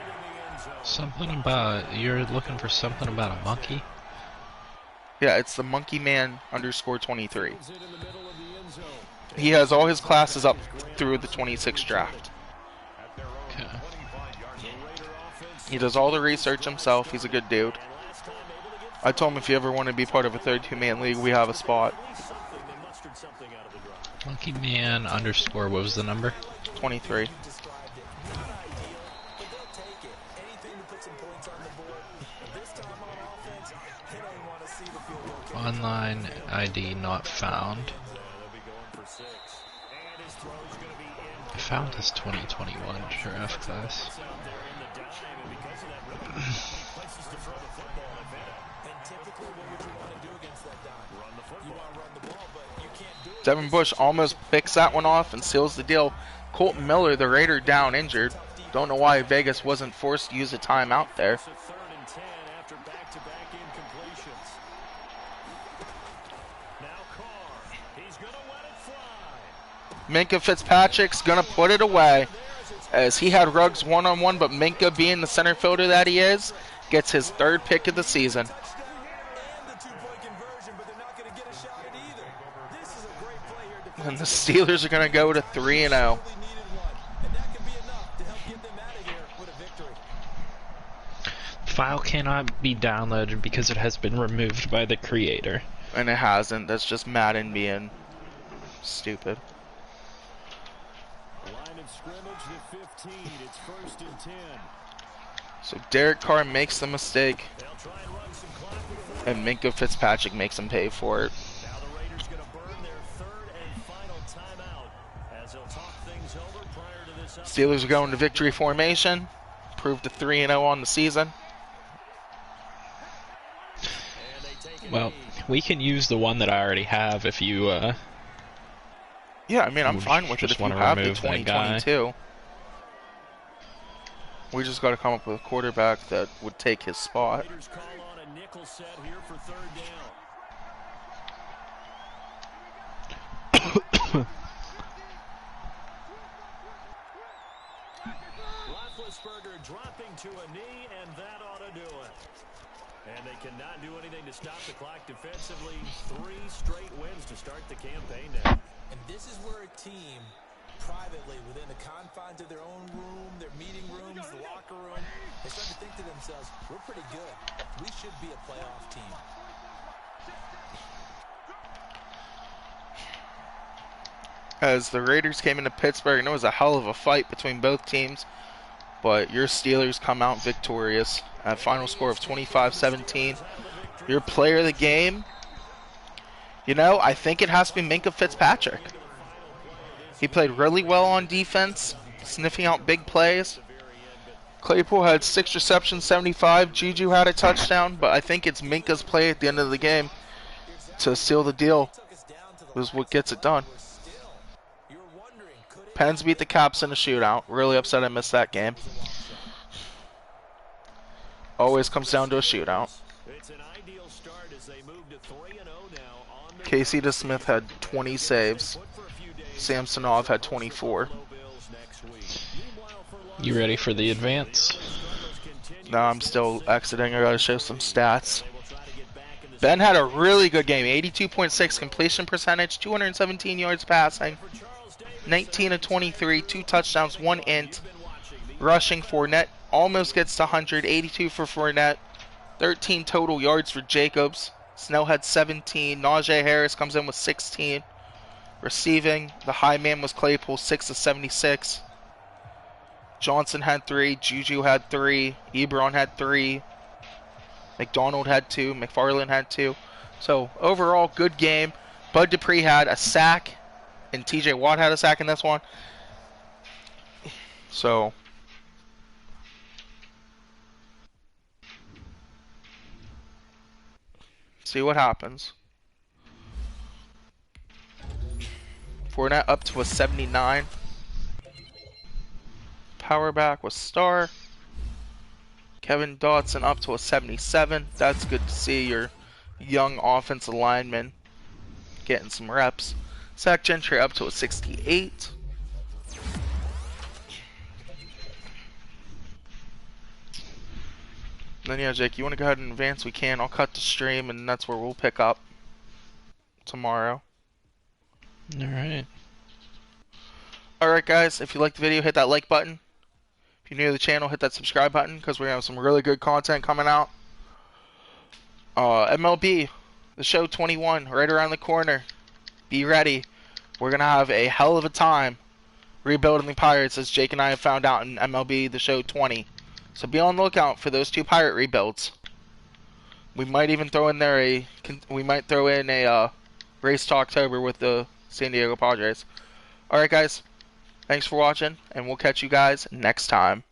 Something about, you're looking for something about a monkey? Yeah, it's the Monkey Man _ 23. He has all his classes up through the 26 draft. Okay. He does all the research himself. He's a good dude. I told him if you ever want to be part of a 32-man league, we have a spot. Monkey Man _ what was the number? 23. Online ID not found. I found his 2021 draft class. Devin Bush almost picks that one off and seals the deal. Colton Miller, the Raider, down injured. Don't know why Vegas wasn't forced to use a timeout there. Minkah Fitzpatrick's going to put it away as he had Ruggs one-on-one, but Minkah, being the center fielder that he is, gets his 3rd pick of the season. And the Steelers are going to go to 3-0. File cannot be downloaded because it has been removed by the creator. And it hasn't. That's just Madden being stupid. Line of scrimmage to 15. It's first and 10. So Derek Carr makes the mistake, and Minkah Fitzpatrick makes him pay for it. Now the Raiders going to burn their 3rd and final timeout as they'll talk things over prior to this. Steelers are going to victory formation. Proved to 3-0 on the season. Well, we can use the one that I already have if you, Yeah, I mean, I'm fine with it if you have the 2022. We just got to come up with a quarterback that would take his spot. Raiders call on a nickel set here for 3rd down. Roethlisberger dropping to a knee, and that ought to do it. And they cannot do anything to stop the clock defensively. 3 straight wins to to start the campaign now. And this is where a team, privately, within the confines of their own room, their meeting rooms, the locker room, they start to think to themselves, we're pretty good. We should be a playoff team. As the Raiders came into Pittsburgh, and it was a hell of a fight between both teams, but your Steelers come out victorious at a final score of 25-17. Your player of the game, I think it has to be Minkah Fitzpatrick. He played really well on defense, sniffing out big plays. Claypool had 6 receptions, 75. Juju had a touchdown, but I think it's Minkah's play at the end of the game to seal the deal. Was what gets it done. Pens beat the Caps in a shootout. Really upset I missed that game. Always comes down to a shootout. Casey DeSmith had 20 saves. Samsonov had 24. You ready for the advance? No, I'm still exiting. I gotta show some stats. Ben had a really good game. 82.6 completion percentage, 217 yards passing, 19 of 23, 2 touchdowns, 1 int. Rushing, Fournette almost gets to 100, 82 for Fournette, 13 total yards for Jacobs. Snell had 17. Najee Harris comes in with 16. Receiving, the high man was Claypool, 6 of 76. Johnson had 3. Juju had 3. Ebron had 3. McDonald had 2. McFarland had 2. So, overall, good game. Bud Dupree had a sack, and TJ Watt had a sack in this one. So, see what happens. Fournette up to a 79. Power back was Starr. Kevin Dotson up to a 77. That's good to see your young offensive lineman getting some reps. Zach Gentry up to a 68. Then yeah, Jake, you want to go ahead and advance? We can. I'll cut the stream, and that's where we'll pick up tomorrow. Alright. Alright guys, if you liked the video, hit that like button. If you're new to the channel, hit that subscribe button, because we have some really good content coming out. MLB, the show 21, right around the corner. Be ready. We're going to have a hell of a time rebuilding the Pirates, as Jake and I have found out in MLB, the show 20. So be on the lookout for those 2 Pirate rebuilds. We might even throw in there a race to October with the San Diego Padres. Alright guys, thanks for watching, and we'll catch you guys next time.